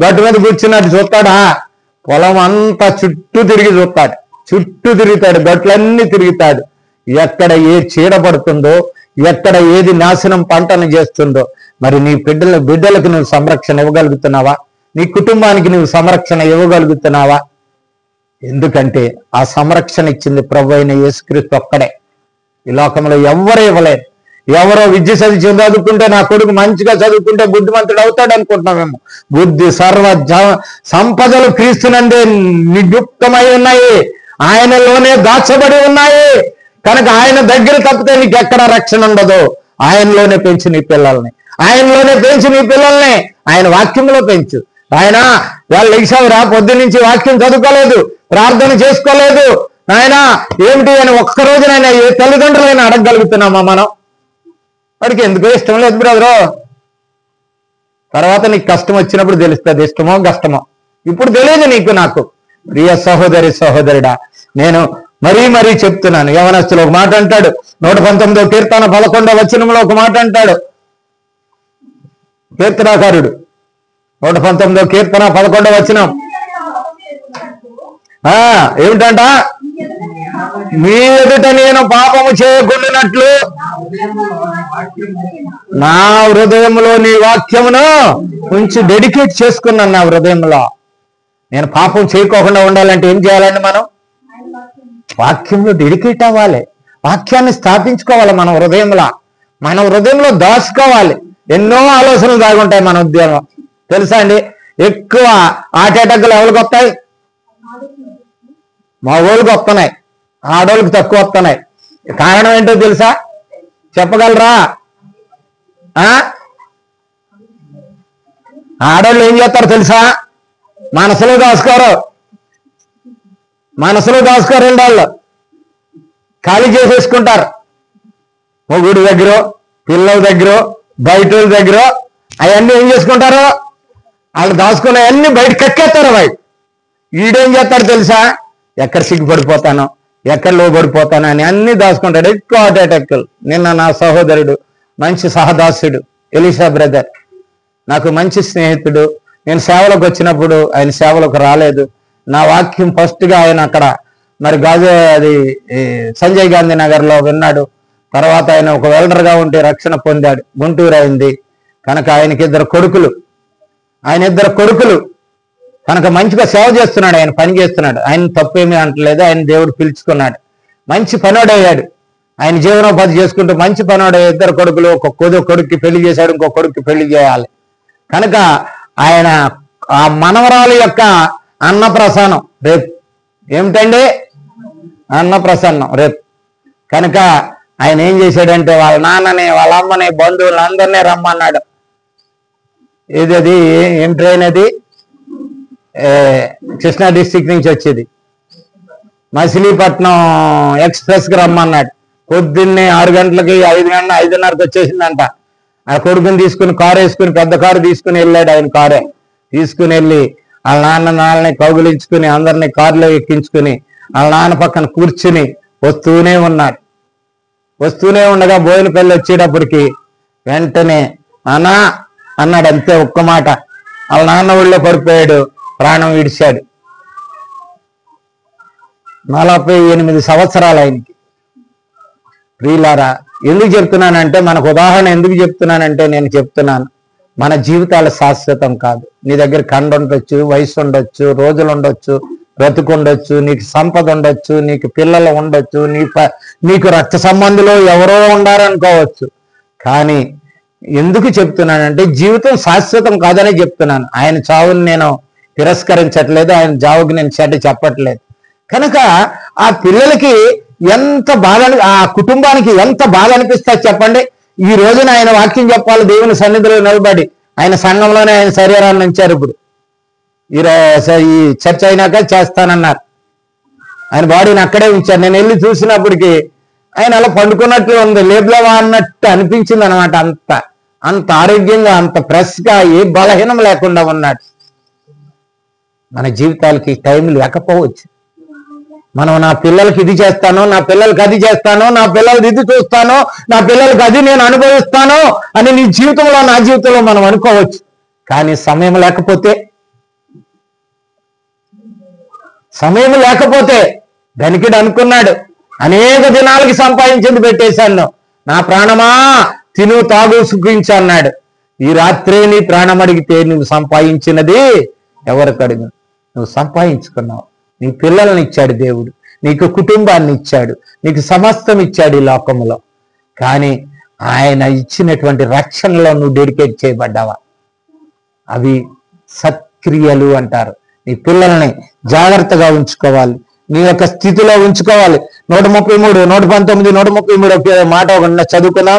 గట్టు మీద కూర్చున్నట్టు చూస్తాడా? పొలం అంతా చుట్టూ తిరిగి చూస్తాడు, చుట్టూ తిరుగుతాడు, గట్లన్నీ తిరుగుతాడు. ఎక్కడ ఏ చీడ పడుతుందో, ఎక్కడ ఏది నాశనం పంటను చేస్తుందో. మరి నీ బిడ్డలకు నువ్వు సంరక్షణ ఇవ్వగలుగుతున్నావా? నీ కుటుంబానికి నువ్వు సంరక్షణ ఇవ్వగలుగుతున్నావా? ఎందుకంటే ఆ సంరక్షణ ఇచ్చింది ప్రభు అయిన యేసుక్రీస్తు ఒక్కడే. ఈ లోకంలో ఎవరు ఇవ్వలేదు. ఎవరో విద్య చదువుకుంటే నా కొడుకు మంచిగా చదువుకుంటే బుద్ధిమంతుడు అవుతాడు అనుకుంటున్నామేమో. బుద్ధి సర్వ సంపదలు క్రీస్తునందే నియుక్తమై ఉన్నాయి, ఆయనలోనే దాచబడి ఉన్నాయి. కనుక ఆయన దగ్గర తప్పితే నీకు ఎక్కడ రక్షణ ఉండదు. ఆయనలోనే పెంచు నీ పిల్లల్ని, ఆయనలోనే పెంచు నీ పిల్లల్ని, ఆయన వాక్యంలో పెంచు. ఆయన వాళ్ళు లెగిసావురా, పొద్దు నుంచి వాక్యం చదువుకోలేదు, ప్రార్థన చేసుకోలేదు, ఆయన ఏమిటి అని ఒక్కరోజునైనా ఏ తల్లిదండ్రులైనా అడగగలుగుతున్నామా మనం? వాడికి ఎందుకో ఇష్టం లేదు బ్రదరు. తర్వాత నీకు కష్టం వచ్చినప్పుడు తెలుస్తుంది ఇష్టమో కష్టమో. ఇప్పుడు తెలియదు నీకు నాకు. ప్రియ సహోదరి సహోదరుడా, నేను మరీ చెప్తున్నాను. యవనస్తులు ఒక మాట అంటాడు, 119వ కీర్తన 11వ వచనంలో ఒక మాట అంటాడు కీర్తనాకారుడు. 119వ కీర్తన 11వ వచనం, ఏమిటంట? మీ ఎదుట నేను పాపము చేయకుండానట్లు నా హృదయంలో నీ వాక్యమును కొంచెం డెడికేట్ చేసుకున్నాను. నా హృదయంలో నేను పాపం చేయకోకుండా ఉండాలంటే ఏం చేయాలండి? మనం వాక్యంలో డెడికేట్ అవ్వాలి. వాక్యాన్ని స్థాపించుకోవాలి మన హృదయంలో దాచుకోవాలి. ఎన్నో ఆలోచనలు దాగుంటాయి మన ఉద్యోగం, తెలుసా అండి? ఎక్కువ హార్ట్ అటాక్లు ఎవరికి వస్తాయి? మా ఊళ్ళకి వస్తున్నాయి, ఆడోళ్ళకి తక్కువ వస్తున్నాయి. కారణం ఏంటో తెలుసా? చెప్పగలరా? ఆడోళ్ళు ఏం చేస్తారు తెలుసా? మనసులో దాచుకోరు వాళ్ళు, ఖాళీ చేసేసుకుంటారు. మొగుడి దగ్గర, పిల్లల దగ్గర, బయట దగ్గర అవన్నీ ఏం చేసుకుంటారు? వాళ్ళు దాచుకునే అన్ని బయట కక్కేస్తారు. ఈడేం చేస్తాడు తెలుసా? ఎక్కడ సిగ్గుపడిపోతానో, ఎక్కడ లోబడిపోతానో అని అన్ని దాచుకుంటాడు. ఎక్కువ హార్ట్ అటాక్లు. నిన్న నా సహోదరుడు, మంచి సహదాసుడు ఎలీషా బ్రదర్, నాకు మంచి స్నేహితుడు. నేను సేవలకు వచ్చినప్పుడు ఆయన సేవలకు రాలేదు. నా వాక్యం ఫస్ట్గా ఆయన అక్కడ మరి అది సంజయ్ గాంధీ నగర్లో విన్నాడు. తర్వాత ఆయన ఒక వెల్డర్గా ఉంటే రక్షణ పొందాడు. గుంటూరు అయింది కనుక ఆయనకి ఇద్దరు కొడుకులు కనుక మంచిగా సేవ చేస్తున్నాడు. ఆయన పని చేస్తున్నాడు. ఆయన తప్పేమీ అంటలేదు. ఆయన దేవుడు పిలుచుకున్నాడు. మంచి పనోడయ్యాడు. ఆయన జీవనోపాధి చేసుకుంటూ మంచి పనోడయ్యాడు. ఇద్దరు కొడుకులు, ఒక కొడుక్కి పెళ్లి చేశాడు, ఇంకో కొడుక్కి పెళ్లి చేయాలి. కనుక ఆయన ఆ మనవరాలు యొక్క అన్నప్రసన్నం రేపు. ఏమిటండి? అన్నప్రసన్నం రేపు. కనుక ఆయన ఏం చేశాడంటే వాళ్ళ నాన్నని, వాళ్ళ అమ్మని, బంధువులందరినీ రమ్మన్నాడు. ఏం ట్రైన్ అది? కృష్ణా డిస్టిక్ నుంచి వచ్చేది. మచిలీపట్నం ఎక్స్ప్రెస్కి రమ్మన్నాడు. పొద్దున్నే 6 గంటలకి 5:30కి వచ్చేసిందంట. ఆ కొడుకుని తీసుకుని కారు వేసుకుని, పెద్ద కారు తీసుకుని వెళ్ళాడు. ఆయన కారే తీసుకుని వెళ్ళి వాళ్ళ నాన్నని కౌగులించుకుని అందరినీ కారులో ఎక్కించుకుని వాళ్ళ నాన్న పక్కన కూర్చుని వస్తూనే ఉండగా బోయినపల్లి వచ్చేటప్పటికి వెంటనే అన్నా అన్నాడు. అంతే, ఒక్క మాట. వాళ్ళ నాన్న ఊళ్ళో పడిపోయాడు, ప్రాణం విడిచాడు. 48 సంవత్సరాలు ఆయనకి. ప్రియులారా, ఎందుకు చెప్తున్నానంటే, మనకు ఉదాహరణ ఎందుకు చెప్తున్నానంటే, నేను చెప్తున్నాను మన జీవితాలు శాశ్వతం కాదు. నీ దగ్గర కండ ఉండొచ్చు, వయసు ఉండొచ్చు, రోజులు ఉండొచ్చు, బ్రతుకు ఉండొచ్చు, నీకు సంపద ఉండొచ్చు, నీకు పిల్లలు ఉండొచ్చు, నీకు రక్త సంబంధులు ఎవరో ఉండారనుకోవచ్చు. కానీ ఎందుకు చెప్తున్నానంటే, జీవితం శాశ్వతం కాదనే చెప్తున్నాను. ఆయన చావుని నేను తిరస్కరించట్లేదు, ఆయన చావుకి నేను చెడ్డ చెప్పట్లేదు. కనుక ఆ పిల్లలకి ఎంత బాధ, ఆ కుటుంబానికి ఎంత బాధ అనిపిస్తుంది చెప్పండి. ఈ రోజున ఆయన వాక్యం చెప్పాలి, దేవుని సన్నిధిలో నిలబడి. ఆయన సంఘంలోనే ఆయన శరీరాన్ని ఉంచారు. ఇప్పుడు ఈ చర్చ అయినాక చేస్తానన్నారు. ఆయన బాడీని అక్కడే ఉంచారు. నేను వెళ్ళి చూసినప్పటికీ ఆయన అలా పండుకున్నట్లు ఉంది, లేబులవా అన్నట్టు అనిపించింది అనమాట. అంత ఆరోగ్యంగా, అంత ఫ్రెష్గా, ఏ బలహీనం లేకుండా ఉన్నాడు. మన జీవితాలకి టైం లేకపోవచ్చు. మనం నా పిల్లలకి ఇది చేస్తాను, నా పిల్లలకి అది చేస్తాను, నా పిల్లలకి ఇది చూస్తాను, నా పిల్లలకి అది నేను అనుభవిస్తాను అని నీ జీవితంలో, నా జీవితంలో మనం అనుకోవచ్చు. కానీ సమయం లేకపోతే ధనికుడు అనుకున్నాడు, అనేక దినాలకి సంపాదించింది పెట్టేశాను, నా ప్రాణమా తిను తాగు సుఖించు అన్నాడు. ఈ రాత్రే నీ ప్రాణం అడిగితే నువ్వు సంపాదించినది ఎవరికి అడుగు? నువ్వు సంపాదించుకున్నావు. నీ పిల్లల్ని ఇచ్చాడు దేవుడు, నీకు కుటుంబాన్ని ఇచ్చాడు, నీకు సమస్తం ఇచ్చాడు ఈ లోకంలో. కానీ ఆయన ఇచ్చినటువంటి రక్షణలో నువ్వు డెడికేట్ చేయబడ్డావా? అవి సత్క్రియలు అంటారు. నీ పిల్లల్ని జాగ్రత్తగా ఉంచుకోవాలి, నీ యొక్క స్థితిలో ఉంచుకోవాలి. 133, 119, 133 మాట ఒకటి చదువుకున్నా.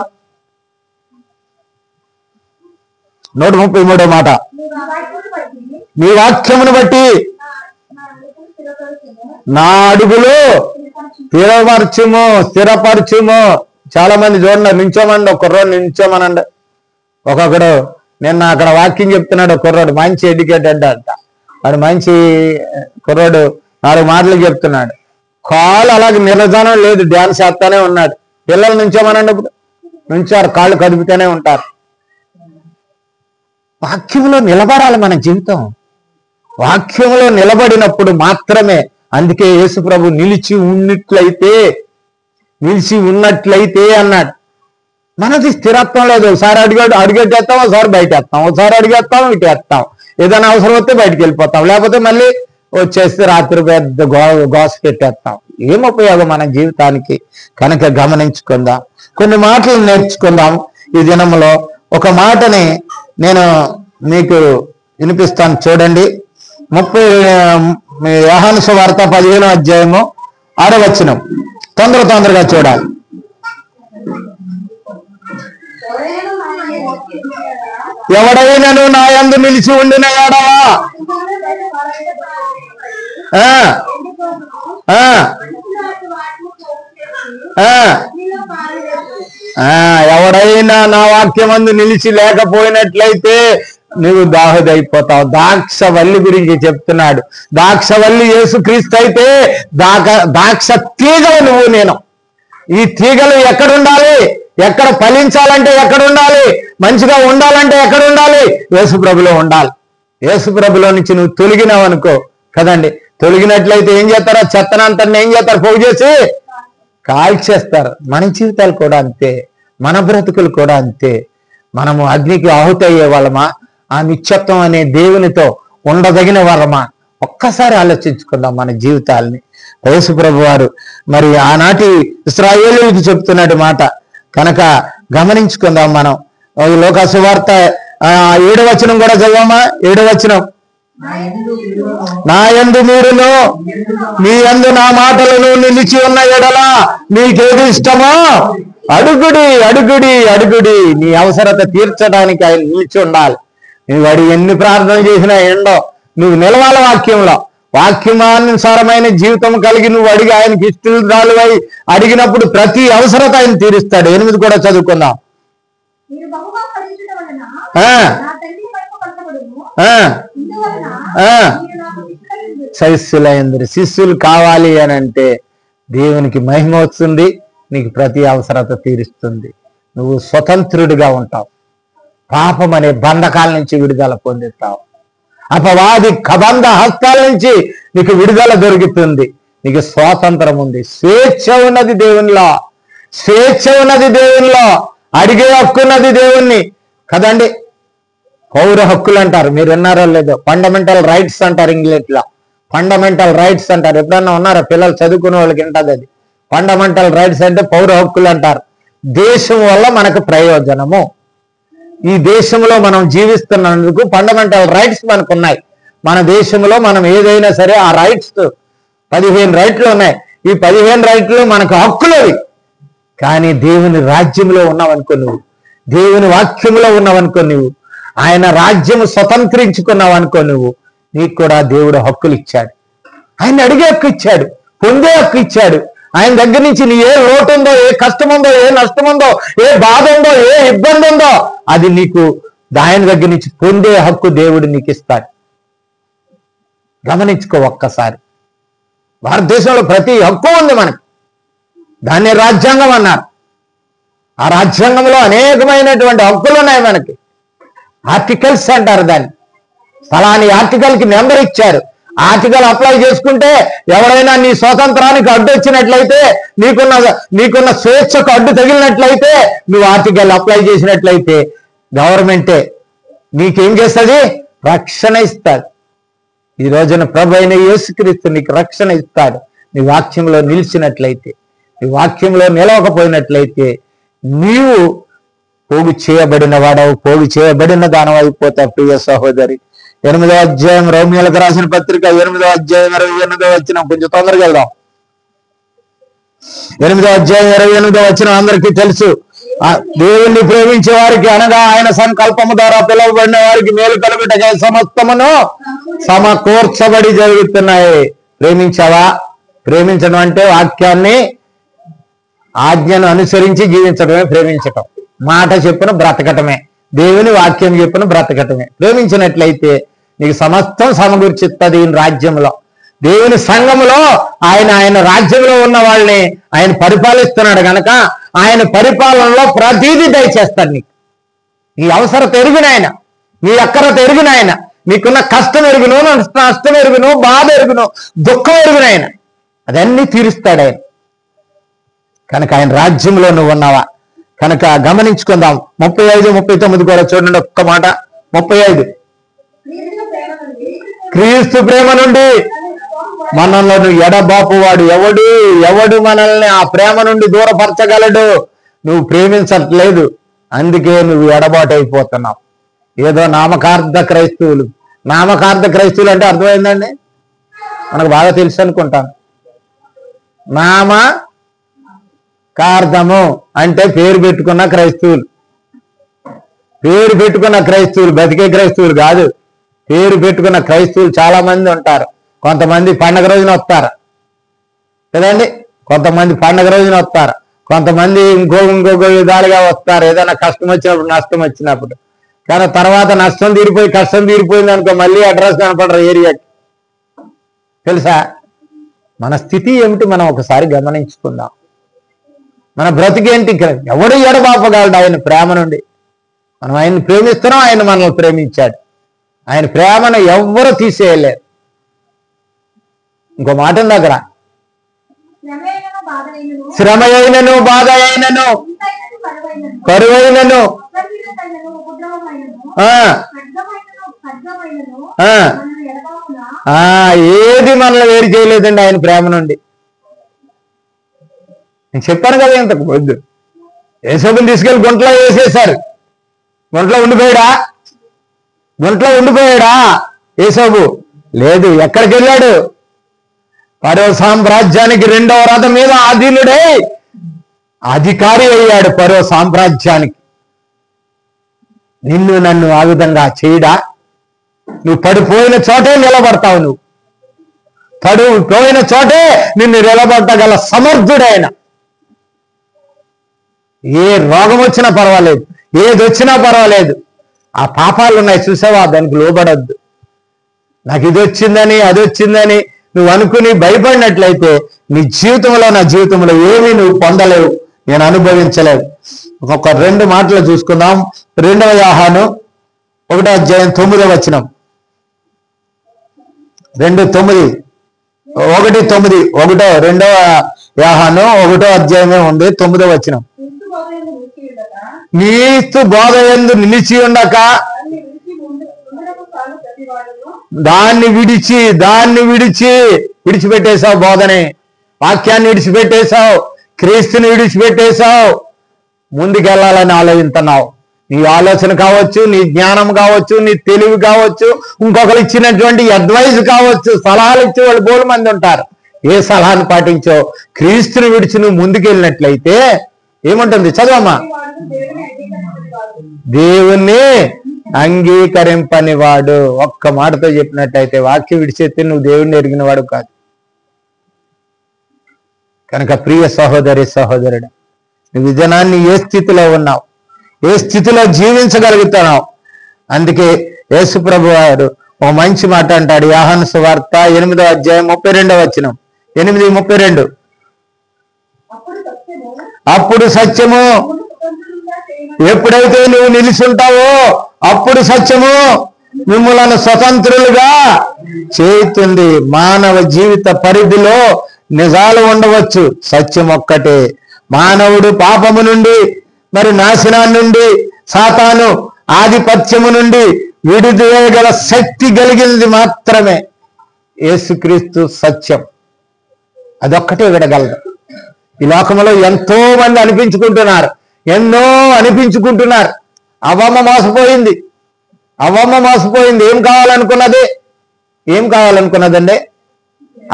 133 మాట, నీ వాక్యమును బట్టి నా అడుగులు స్థిరపరచుము. చాలా మంది చూడండి, నించోమండి, ఒక కుర్రోడు నించోమనండి. ఒక్కొక్కడు నిన్న అక్కడ వాక్యం చెప్తున్నాడు. కుర్రోడు మంచి ఎడ్యుకేటెడ్ అంట. వాడు మంచి కుర్రోడు 4 మాటలు చెప్తున్నాడు. కాళ్ళు అలాగే నిర్ధానం లేదు, డ్యాన్స్ చేస్తానే ఉన్నాడు. పిల్లలు నుంచోమనండి, ఇప్పుడు నుంచారు, కాళ్ళు కదుపుతూనే ఉంటారు. వాక్యంలో నిలబడాలి మన జీవితం. వాక్యంలో నిలబడినప్పుడు మాత్రమే అందుకే యేసు ప్రభు నిలిచి ఉన్నట్లయితే అన్నాడు. మనది స్థిరత్వం లేదు. ఒకసారి అడుగెట్టేస్తాం, ఒకసారి బయట వేస్తాం, ఒకసారి అడుగేస్తాం, ఇటు వేస్తాం. ఏదైనా అవసరం వస్తే బయటకు వెళ్ళిపోతాం, లేకపోతే మళ్ళీ వచ్చేస్తే రాత్రి పెద్ద గోస పెట్టేస్తాం. ఏం ఉపయోగం మన జీవితానికి? కనుక గమనించుకుందాం, కొన్ని మాటలు నేర్చుకుందాం. ఈ దినంలో ఒక మాటని నేను మీకు వినిపిస్తాను, చూడండి. 30 యోహాను సువార్త 15వ అధ్యాయము 6వ వచనం. తొందరగా చూడాలి. ఎవడైనను నా యందు నిలిచి ఉండిన ఎడల ఎవడైనా నా వాక్యమందు నిలిచి లేకపోయినట్లయితే నువ్వు దాహుదైపోతావు. ద్రాక్షవల్లి గురించి చెప్తున్నాడు. ద్రాక్షవల్లి యేసుక్రీస్తు అయితే ద్రాక్ష తీగలు నువ్వు నేను. ఈ తీగలు ఎక్కడుండాలి? ఎక్కడ ఫలించాలంటే ఎక్కడుండాలి? మంచిగా ఉండాలంటే ఎక్కడుండాలి? యేసుప్రభులో ఉండాలి. యేసుప్రభులో నుంచి నువ్వు తొలగినావు అనుకో కదండి, తొలగినట్లయితే ఏం చేస్తారో చెత్తనంతని ఏం చేస్తారు? పోగు చేసి కాల్చేస్తారు. మన జీవితాలు కూడా అంతే, మన బ్రతుకులు కూడా అంతే. మనము అగ్నికి ఆహుతి అయ్యే వాళ్ళమా? ఆ నిత్యత్వం అనే దేవునితో ఉండదగిన వాళ్ళమా? ఒక్కసారి ఆలోచించుకుందాం మన జీవితాలని. యేసు ప్రభు వారు మరి ఆనాటి ఇశ్రాయేలీయులకు చెప్తున్నాడు మాట, కనుక గమనించుకుందాం మనం. లోకా సువార్త 7వ వచనం కూడా చదవమా? 7వ వచనం. నా యందు మీరును మీ యందు నా మాటలను నిలిచి ఉన్న ఎడల మీకేది ఇష్టమో అడుగుడి. నీ అవసరత తీర్చడానికి ఆయన నిలిచి ఉండాలి. నువ్వు అడిగి ఎన్ని ప్రార్థనలు చేసినా ఏండో, నువ్వు నిలవాలి వాక్యంలో. వాక్యమానుసారమైన జీవితం కలిగి నువ్వు అడిగి ఆయనకి ఇష్టలువై అడిగినప్పుడు ప్రతి అవసరత ఆయన తీరుస్తాడు. 8 కూడా చదువుకుందాం. శిష్యులు కావాలి అని అంటే దేవునికి మహిమ వస్తుంది, నీకు ప్రతి అవసరత తీరుస్తుంది. నువ్వు స్వతంత్రుడిగా ఉంటావు. పాపం అనే బంధకాల నుంచి విడుదల పొందుతావు. అపవాది కబంధ హస్తాల నుంచి నీకు విడుదల దొరుకుతుంది. నీకు స్వాతంత్రం ఉంది. స్వేచ్ఛ ఉన్నది దేవునిలో. అడిగే హక్కు ఉన్నది దేవుణ్ణి కదండి. పౌర హక్కులు అంటారు, మీరు విన్నారో లేదో. ఫండమెంటల్ రైట్స్ అంటారు ఇంగ్లీష్లో. ఫండమెంటల్ రైట్స్ అంటారు. ఎప్పుడన్నా ఉన్నారా? పిల్లలు చదువుకునే వాళ్ళకి ఉంటుంది అది. ఫండమెంటల్ రైట్స్ అంటే పౌర హక్కులు అంటారు. దేశం వల్ల మనకు ప్రయోజనము. ఈ దేశంలో మనం జీవిస్తున్నందుకు ఫండమెంటల్ రైట్స్ మనకు ఉన్నాయి. మన దేశంలో మనం ఏదైనా సరే ఆ రైట్స్ 15 రైట్లు ఉన్నాయి. ఈ 15 రైట్లు మనకు హక్కులవి. కానీ దేవుని రాజ్యంలో ఉన్నావనుకో నువ్వు, దేవుని వాక్యంలో ఉన్నావనుకో నువ్వు, ఆయన రాజ్యము స్వతంత్రించుకున్నావు అనుకో నువ్వు, నీకు కూడా దేవుడు హక్కులు ఇచ్చాడు. ఆయన అడిగే హక్కు ఇచ్చాడు, పొందే హక్కు ఇచ్చాడు. ఆయన దగ్గర నుంచి నీ ఏ లోటు ఉందో, ఏ కష్టం ఉందో, ఏ నష్టం ఉందో, ఏ బాధ ఉందో, ఏ ఇబ్బంది ఉందో, అది నీకు ఆయన దగ్గర నుంచి పొందే హక్కు దేవుడు నీకు ఇస్తాడు. గమనించుకో ఒక్కసారి. భారతదేశంలో ప్రతి హక్కు ఉంది మనకు. దాన్ని రాజ్యాంగం అన్నారు. ఆ రాజ్యాంగంలో అనేకమైనటువంటి హక్కులు ఉన్నాయి మనకి. ఆర్టికల్స్ అంటారు దాన్ని. ఫలాని ఆర్టికల్కి నెంబర్ ఇచ్చారు. ఆర్టికల్ అప్లై చేసుకుంటే ఎవరైనా నీ స్వాతంత్రానికి అడ్డు వచ్చినట్లయితే, నీకున్న స్వేచ్ఛకు అడ్డు తగిలినట్లయితే, నువ్వు ఆర్టికల్ అప్లై చేసినట్లయితే గవర్నమెంటే నీకేం చేస్తుంది? రక్షణ ఇస్తాడు. ఈ రోజున ప్రభు అయిన యేసుక్రీస్తు నీకు రక్షణ ఇస్తాడు. నీ వాక్యంలో నిలిచినట్లయితే. నీ వాక్యంలో నిలవకపోయినట్లయితే నీవు పోగు చేయబడిన వాడవు, పోగు చేయబడిన దానవు అయిపోతావు. ప్రియ సహోదరి, 8వ అధ్యాయం రోమియోలకు రాసిన పత్రిక 8వ అధ్యాయం 28వ వచనం. కొంచెం తొందరగా వెళ్దాం. 8వ అధ్యాయం 28వ వచనం అందరికీ తెలుసు. దేవుణ్ణి ప్రేమించే వారికి, అనగా ఆయన సంకల్పము ద్వారా పిలువబడిన వారికి మేలు కలుగుటకై సమస్తమును సమకూర్చబడి జరుగుతున్నాయి. ప్రేమించావా? ప్రేమించడం అంటే వాక్యాన్ని, ఆజ్ఞను అనుసరించి జీవించడమే ప్రేమించటం. మాట చెప్పిన బ్రతకటమే, దేవుని వాక్యం చెప్పిన బ్రతకటమే. ప్రేమించినట్లయితే నీకు సమస్తం సమకూర్చిస్తుంది ఈ రాజ్యంలో. దేవుని సంఘములో ఆయన రాజ్యంలో ఉన్న వాళ్ళని ఆయన పరిపాలిస్తున్నాడు కనుక ఆయన పరిపాలనలో ప్రతీది దయచేస్తాడు నీకు. నీ అవసరత ఎరిగిన ఆయన, నీ అక్కరత ఎరిగిన ఆయన, నీకున్న కష్టం ఎరుగును, నష్టం ఎరుగును, బాధ ఎరుగును, దుఃఖం ఎరుగును ఆయన. అదన్నీ తీరుస్తాడు ఆయన. కనుక ఆయన రాజ్యంలో నువ్వు ఉన్నావా? కనుక గమనించుకుందాం. 35, 39 కూడా చూడండి ఒక్క మాట. 35 క్రీస్తు ప్రేమ నుండి మనల్ని ఎడబాపు వాడు ఎవడు మనల్ని ఆ ప్రేమ నుండి దూరపరచగలడు? నువ్వు ప్రేమించట్లేదు, అందుకే నువ్వు ఎడబాటు అయిపోతున్నావు. ఏదో నామకార్థ క్రైస్తవులు అంటే అర్థమైందండి? మనకు బాగా తెలుసు అనుకుంటాను. నామకార్థము అంటే పేరు పెట్టుకున్న క్రైస్తవులు. బతికే క్రైస్తవులు కాదు. పేరు పెట్టుకున్న క్రైస్తవులు చాలా మంది ఉంటారు. కొంతమంది పండగ రోజున వస్తారు కదండి, కొంతమంది పండగ రోజున వస్తారు, కొంతమంది ఇంకొక విధాలుగా వస్తారు. ఏదైనా కష్టం వచ్చినప్పుడు, నష్టం వచ్చినప్పుడు. కానీ తర్వాత నష్టం తీరిపోయి కష్టం తీరిపోయింది అనుకో, మళ్ళీ అడ్రస్ కనపడరు ఏరియాకి. తెలుసా? మన స్థితి ఏమిటి మనం ఒకసారి గమనించుకుందాం. మన బ్రతికేంటి? ఎవడు ఎడబాపగలడు ఆయన ప్రేమ నుండి? మనం ఆయన్ని ప్రేమిస్తున్నాం, ఆయన మనల్ని ప్రేమించాడు. ఆయన ప్రేమను ఎవ్వరూ తీసేయలేరు. ఇంకో మాట ఉంది అక్కడ, శ్రమ అయినను, బాధ అయినను, కరువైనను, ఏది మనల్ని వేరు చేయలేదండి ఆయన ప్రేమ నుండి. నేను చెప్పాను కదా ఇంతకు వద్దు. యేసోబుని తీసుకెళ్లి గుంటలో వేసేశారు. గుంటలో ఉండిపోయాడా యేసోబు? లేదు. ఎక్కడికి వెళ్ళాడు? ఫరో సామ్రాజ్యానికి 2వ రథం మీద ఆధీనుడై అధికారి అయ్యాడు ఫరో సామ్రాజ్యానికి. నిన్ను నన్ను ఆ విధంగా చేయడా? నువ్వు పడిపోయిన చోటే నిలబడతావు. నువ్వు పడిపోయిన చోటే నిన్ను నిలబడగల సమర్థుడైన. ఏ రోగం వచ్చినా పర్వాలేదు, ఏది వచ్చినా పర్వాలేదు. ఆ పాపాలు ఉన్నాయి చూసావా, దానికి లోబడద్దు. నాకు ఇది వచ్చిందని అది వచ్చిందని నువ్వు అనుకుని భయపడినట్లయితే నీ జీవితంలో, నా జీవితంలో ఏమీ నువ్వు పొందలేవు, నేను అనుభవించలేవు. ఒక 2 మాటలు చూసుకుందాం. 2వ యోహాను 1వ అధ్యాయం 9వ వచనం. 2:9 1:9 2వ యోహాను 1వ అధ్యాయమే ఉంది, 9వ వచనం. క్రీస్తు బోధ యందు నిలిచి ఉండక దాన్ని విడిచిపెట్టేశావు. బోధనే, వాక్యాన్ని విడిచిపెట్టేశావు, క్రీస్తుని విడిచిపెట్టేశావు. ముందుకెళ్ళాలని ఆలోచిస్తున్నావు. నీ ఆలోచన కావచ్చు, నీ జ్ఞానం కావచ్చు, నీ తెలివి కావచ్చు, ఇంకొకరు ఇచ్చినటువంటి అడ్వైజ్ కావచ్చు, సలహాలు ఇచ్చే వాళ్ళు బోలు మంది ఉంటారు. ఏ సలహాను పాటించో క్రీస్తుని విడిచి నువ్వు ముందుకెళ్ళినట్లయితే ఏముంటుంది? చదవమ్మా. దేవుణ్ణి అంగీకరింపని వాడు. ఒక్క మాటతో చెప్పినట్లయితే వాక్యం విడిచేస్తే నువ్వు దేవుణ్ణి ఎరిగిన వాడు కాదు. కనుక ప్రియ సహోదరి సహోదరుడు, నువ్వు ఈ జనాన్ని ఏ స్థితిలో ఉన్నావు, ఏ స్థితిలో జీవించగలుగుతున్నావు? అందుకే యేసు ప్రభు వారు ఒక మంచి మాట అంటాడు. యోహాను సువార్త 8వ అధ్యాయం 32వ వచనం. 8:32 అప్పుడు సత్యము, ఎప్పుడైతే నువ్వు నిలిచుంటావో అప్పుడు సత్యము మిమ్మలను స్వతంత్రులుగా చేస్తుంది. మానవ జీవిత పరిధిలో నిజాలు ఉండవచ్చు, సత్యం ఒక్కటే. మానవుడు పాపము నుండి, మరి నాశనాన్ని నుండి, సాతాను ఆధిపత్యము నుండి విడుదల శక్తి కలిగింది మాత్రమే యేసుక్రీస్తు సత్యం. అదొక్కటే విడగలదు. ఈ లోకంలో ఎంతో మంది ఎన్నో అనిపించుకుంటున్నారు. అవ్వమ్మ మోసపోయింది. ఏం కావాలనుకున్నదండి?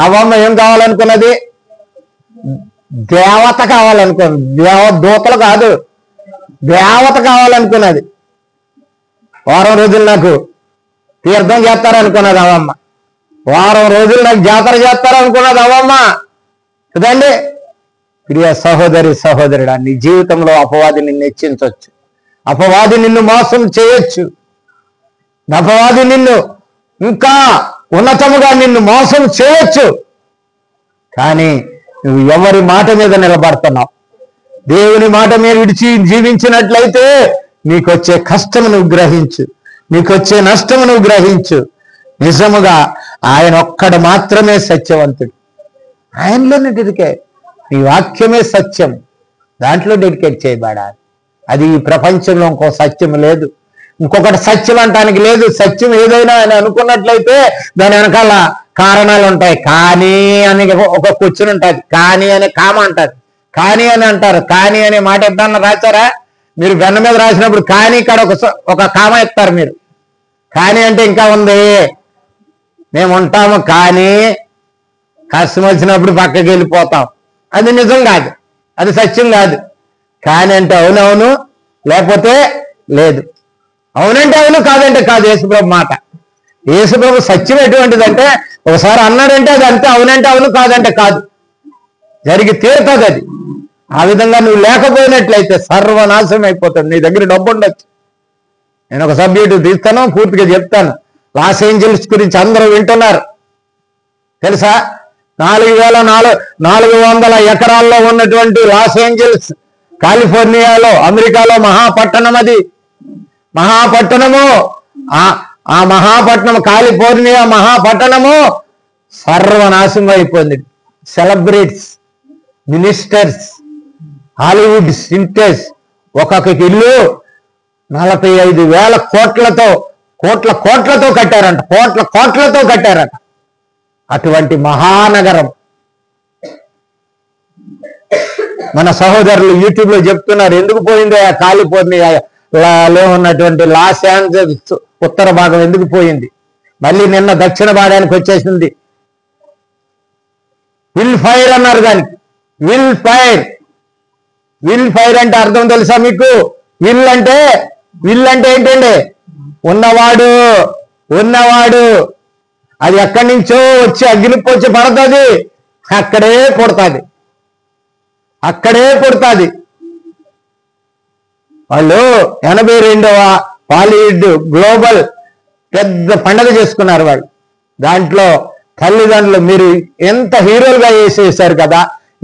అవ్వమ్మ ఏం కావాలనుకున్నది? దేవత కావాలనుకున్నది. దూతలు కాదు, దేవత కావాలనుకున్నది. వారం రోజులు నాకు తీర్థం చేస్తారనుకున్నది అవ్వమ్మ. వారం రోజులు నాకు జాతర చేస్తారనుకున్నది అవ్వమ్మ కదండి. ప్రియ సహోదరి సహోదరుడా, నీ జీవితంలో అపవాది నిన్ను హెచ్చించవచ్చు, అపవాది నిన్ను మోసం చేయొచ్చు, అపవాది నిన్ను ఇంకా ఉన్నతముగా నిన్ను మోసం చేయొచ్చు. కానీ నువ్వు ఎవరి మాట మీద నిలబడుతున్నావు? దేవుని మాట మీద విడిచి జీవించినట్లయితే నీకు వచ్చే కష్టం నువ్వు గ్రహించు. నీకు వచ్చే నష్టము నువ్వు గ్రహించు. నిజముగా ఆయన ఒక్కడు మాత్రమే సత్యవంతుడు. ఆయనలోనే డెడికేట్. నీ వాక్యమే సత్యం, దాంట్లో డెడికేట్ చేయబడాలి. అది ఈ ప్రపంచంలో ఇంకో సత్యం లేదు, ఇంకొకటి సత్యం అంటానికి లేదు. సత్యం ఏదైనా అని అనుకున్నట్లయితే దాని వెనకాల కారణాలు ఉంటాయి. కానీ అని ఒక క్వశ్చన్ ఉంటుంది, కానీ అనే కామ అంటారు, కానీ అని అంటారు. కానీ అనే మాట ఎప్పుడన్నా రాశారా మీరు? వెన్న మీద రాసినప్పుడు కానీ ఇక్కడ ఒక కామ ఎత్తారు మీరు. కానీ అంటే ఇంకా ఉంది, మేము ఉంటాము కానీ కష్టం వచ్చినప్పుడు పక్కకి వెళ్ళిపోతాం. అది నిజం కాదు, అది సత్యం కాదు. కానీ అంటే అవునవును, లేకపోతే లేదు. అవునంటే అవును, కాదంటే కాదు. యేసుప్రభు మాట, యేసుప్రభు సత్యం ఎటువంటిదంటే ఒకసారి అన్నాడంటే అది అంతే, అవునంటే అవును, కాదంటే కాదు, జరిగి తీరుతుంది అది. ఆ విధంగా నువ్వు లేకపోయినట్లయితే సర్వనాశనం అయిపోతుంది. నీ దగ్గర డబ్బు ఉండొచ్చు. నేను ఒక సబ్జెక్టు తీస్తాను, పూర్తిగా చెప్తాను. లాస్ ఏంజల్స్ గురించి అందరూ వింటున్నారు తెలుసా? 4,400 ఎకరాల్లో ఉన్నటువంటి లాస్ ఏంజల్స్, కాలిఫోర్నియాలో, అమెరికాలో మహాపట్టణం. అది మహాపట్టణము. ఆ మహాపట్టణం, కాలిఫోర్నియా మహాపట్టణము సర్వనాశనం అయిపోయింది. సెలబ్రిటీస్, మినిస్టర్స్, హాలీవుడ్ సింటర్స్ ఒక్కొక్క ఇల్లు 45,000 కోట్లతో కట్టారంట. కోట్లతో కట్టారట. అటువంటి మహానగరం. మన సహోదరులు యూట్యూబ్ లో చెప్తున్నారు, ఎందుకు పోయింది ఆ కాలిఫోర్నియాలో ఉన్నటువంటి లాస్ ఏంజల్స్ ఉత్తర భాగం ఎందుకు పోయింది? మళ్ళీ నిన్న దక్షిణ భాగానికి వచ్చేసింది. విల్ ఫైర్ అన్నారు దానికి. విల్ ఫైర్ అంటే అర్థం తెలుసా మీకు? విల్ అంటే ఏంటండి? ఉన్నవాడు. అది ఎక్కడి నుంచో వచ్చి అగ్నిపోచి పడుతుంది, అక్కడే పుడుతుంది. వాళ్ళు 82వ హాలీవుడ్ గ్లోబల్ పెద్ద పండగ చేసుకున్నారు వాళ్ళు. దాంట్లో తల్లిదండ్రులు మీరు ఎంత హీరోలుగా వేసేసారు కదా.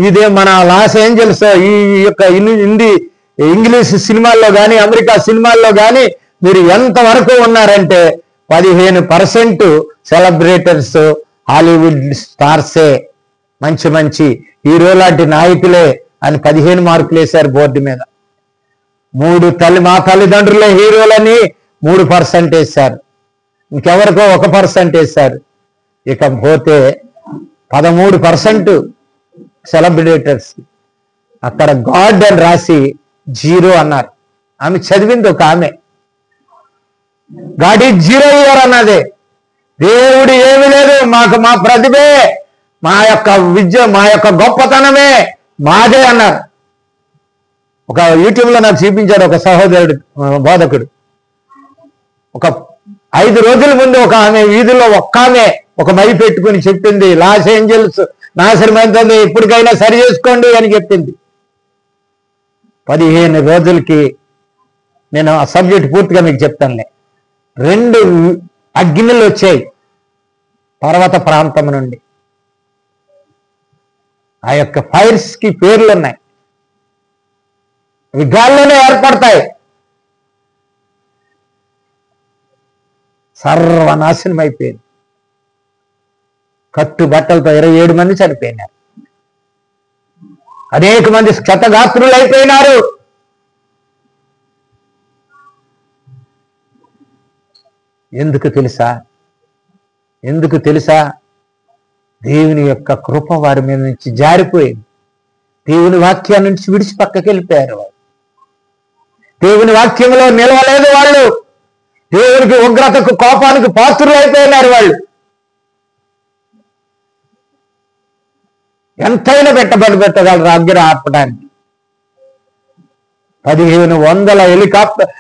ఇదే మన లాస్ ఏంజల్స్ ఈ యొక్క హిందీ ఇంగ్లీష్ సినిమాల్లో కానీ అమెరికా సినిమాల్లో కానీ మీరు ఎంతవరకు ఉన్నారంటే 15% సెలబ్రిటీస్, హాలీవుడ్ స్టార్సే, మంచి హీరో లాంటి నాయకులే అని 15 మార్కులు వేశారు బోర్డు మీద. మా తల్లిదండ్రులే హీరోలని 3% వేశారు, ఇంకెవరికో 1% వేశారు. ఇకపోతే 13% సెలబ్రిటీస్. అక్కడ గాడ్ అని రాసి 0 అన్నారు. ఆమె చదివింది ఒక ఆమె, గాడ్ ఈజ్ 0 ఇయర్ అన్నదే. దేవుడు ఏమి లేదు, మాకు మా ప్రతిభే, మా యొక్క విద్య, మా యొక్క గొప్పతనమే మాదే అన్నారు. ఒక యూట్యూబ్లో నాకు చూపించాడు ఒక సహోదరుడు, బోధకుడు. ఒక 5 రోజుల ముందు ఒక ఆమె వీధిలో ఆమె ఒక మైక్ పెట్టుకుని చెప్పింది, లాస్ ఏంజల్స్ నాశనమైంది, ఇప్పటికైనా సరి చేసుకోండి అని చెప్పింది. 15 రోజులకి నేను ఆ సబ్జెక్ట్ పూర్తిగా మీకు చెప్తానులే. 2 అగ్నిలు వచ్చాయి పర్వత ప్రాంతం నుండి. ఆ యొక్క ఫైర్స్ కి పేర్లు ఉన్నాయి, అవి గాల్లోనే ఏర్పడతాయి. సర్వనాశనం అయిపోయింది. కట్టుబట్టలతో 27 మంది చనిపోయినారు. అనేక మంది క్షతగాత్రులు అయిపోయినారు. ఎందుకు తెలుసా? దేవుని యొక్క కృప వారి మీద నుంచి జారిపోయింది. దేవుని వాక్యాన్ని నుంచి విడిచి పక్కకి వెళ్ళిపోయారు వాళ్ళు. దేవుని వాక్యంలో నిలవలేదు వాళ్ళు. దేవునికి ఉగ్రతకు, కోపానికి పాత్రులు అయిపోయినారు వాళ్ళు. ఎంతైనా పెట్టగలరు అగ్ని ఆర్పడానికి. 1500 హెలికాప్టర్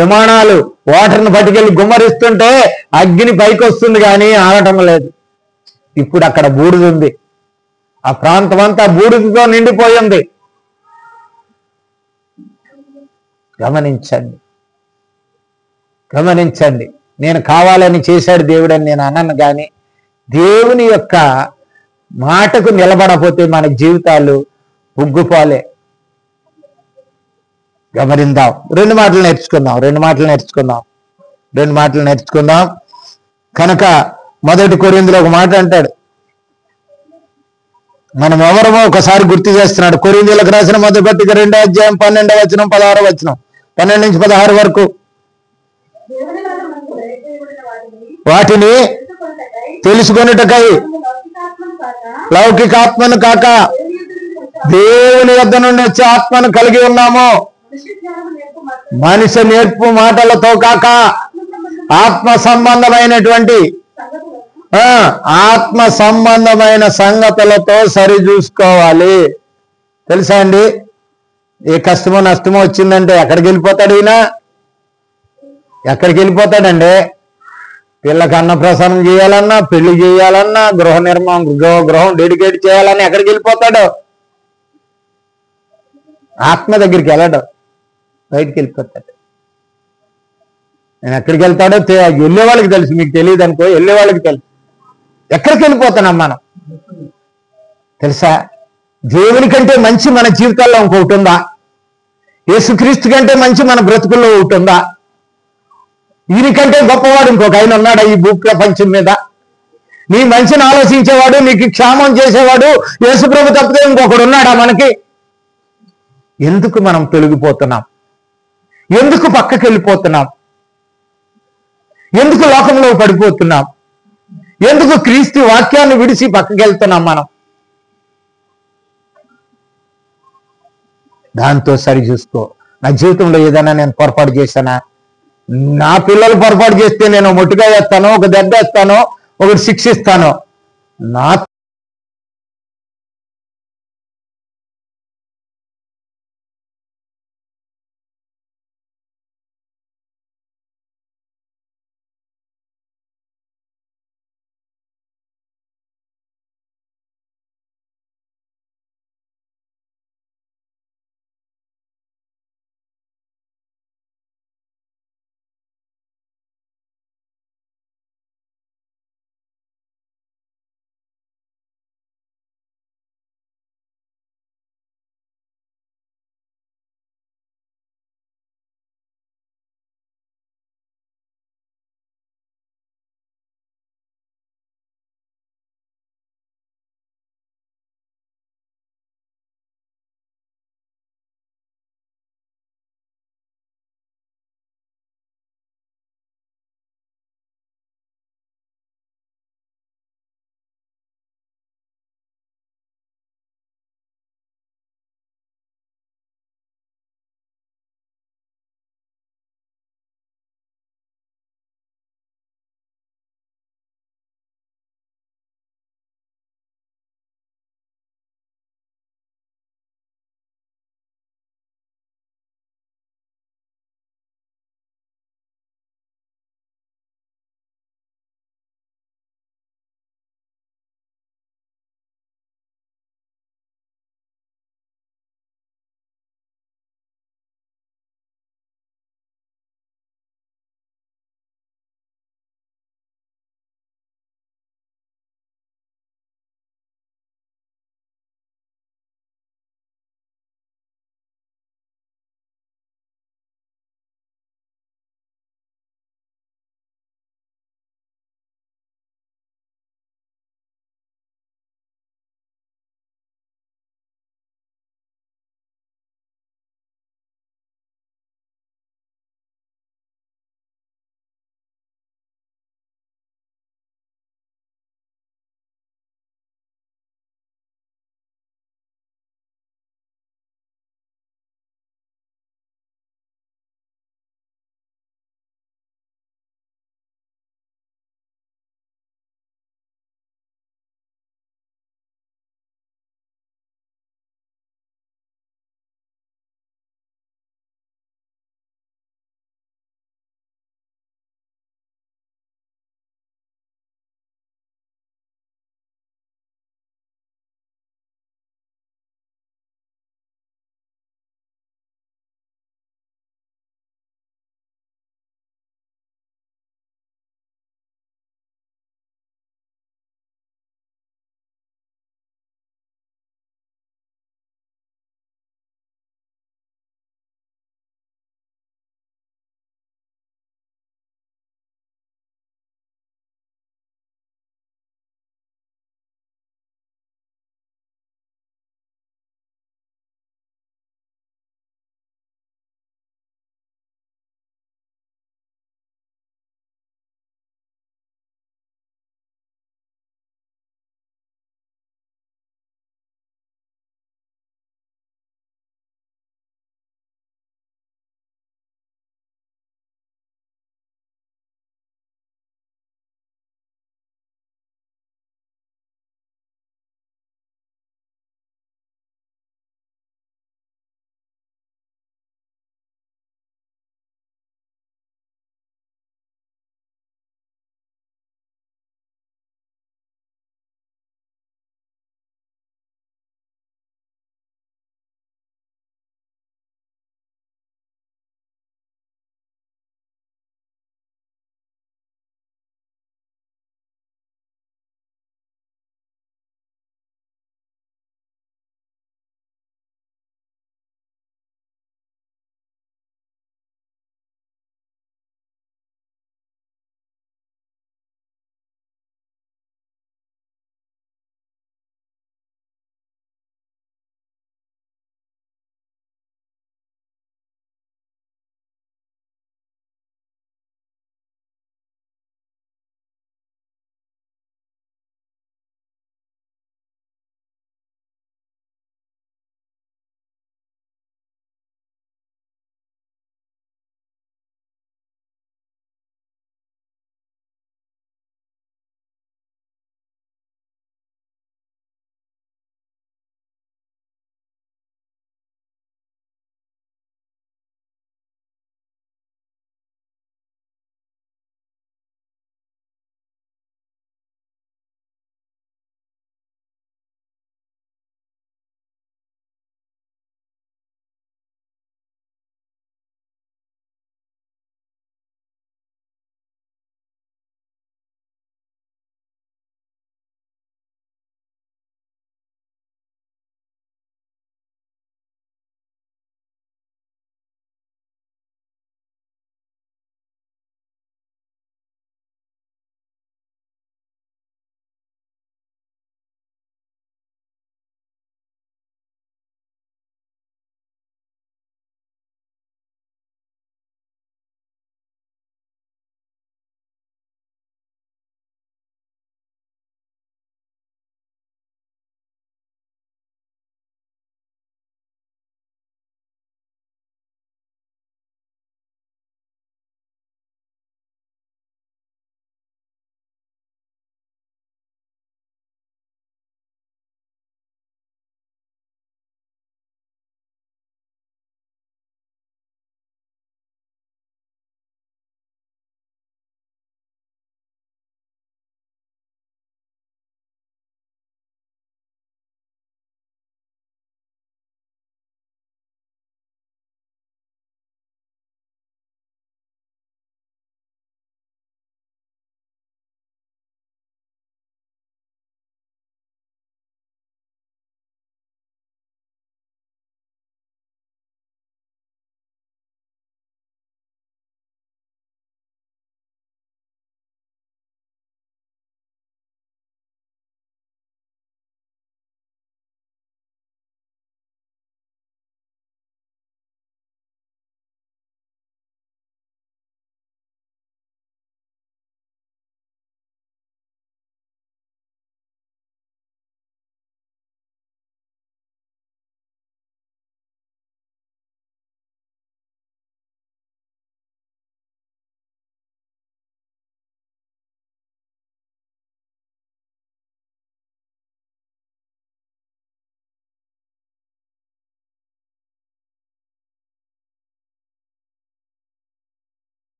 విమానాలు వాటర్ను పట్టుకెళ్ళి గుమ్మరిస్తుంటే అగ్ని పైకి వస్తుంది కానీ ఆగటం లేదు. ఇప్పుడు అక్కడ బూడిద ఉంది. ఆ ప్రాంతం అంతా బూడిదతో నిండిపోయింది. గమనించండి. నేను కావాలని చేశాడు దేవుడని నేను అన్నాను, కానీ దేవుని యొక్క మాటకు నిలబడపోతే మన జీవితాలు ఉగ్గుపోలే. గమనిద్దాం. 2 మాటలు నేర్చుకుందాం. 2 మాటలు నేర్చుకుందాం. కనుక 1 కొరింథీయులు ఒక మాట అంటాడు, మనం ఎవరమో ఒకసారి గుర్తు చేస్తున్నాడు. కొరింథీయులకు రాసిన మొదటి పత్రిక 2వ అధ్యాయం 12వ వచనం 16వ వచనం 12 నుంచి 16 వరకు. వాటిని తెలుసుకొనుటకై లౌకికాత్మను కాక దేవుని యొద్ద నుండి వచ్చే ఆత్మను కలిగి ఉన్నాము. మనిషి నేర్పు మాటలతో కాక ఆత్మ సంబంధమైనటువంటి సంగతులతో సరి చూసుకోవాలి. తెలుసా అండి, ఏ కష్టమో నష్టమో వచ్చిందంటే ఎక్కడికి వెళ్ళిపోతాడు ఈయన? ఎక్కడికి వెళ్ళిపోతాడండి? పిల్లకి అన్నప్రసాదం చేయాలన్నా, పెళ్లి చేయాలన్నా, గృహం డెడికేట్ చేయాలన్నా ఎక్కడికి వెళ్ళిపోతాడు? ఆత్మ దగ్గరికి వెళ్ళాడు, బయటికి వెళ్ళిపోతాడు. నేను ఎక్కడికి వెళ్తాడో వెళ్ళే వాళ్ళకి తెలుసు, మీకు తెలియదు అనుకో, వెళ్ళే వాళ్ళకి తెలుసు. ఎక్కడికి వెళ్ళిపోతున్నాం మనం తెలుసా? దేవుని కంటే మంచి మన జీవితాల్లో ఇంకొకటి ఉందా? యేసుక్రీస్తు కంటే మంచి మన బ్రతుకుల్లో ఒకటి ఉందా? వీరికంటే గొప్పవాడు ఇంకొక ఆయన ఉన్నాడా ఈ భూ ప్రపంచం మీద? నీ మంచిని ఆలోచించేవాడు, నీకు క్షేమం చేసేవాడు యేసుప్రభు తప్పితే ఇంకొకడు ఉన్నాడా మనకి? ఎందుకు మనం తొలగిపోతున్నాం? ఎందుకు పక్కకి వెళ్ళిపోతున్నాం? ఎందుకు లోకంలో పడిపోతున్నాం? ఎందుకు క్రీస్తు వాక్యాన్ని విడిచి పక్కకి వెళ్తున్నాం మనం? దాంతో సరి చూసుకో. నా జీవితంలో ఏదైనా నేను పొరపాటు చేశానా? నా పిల్లలు పొరపాటు చేస్తే నేను మొట్టిగా వేస్తాను, ఒక దెబ్బ వేస్తాను, ఒకటి శిక్షిస్తాను. నా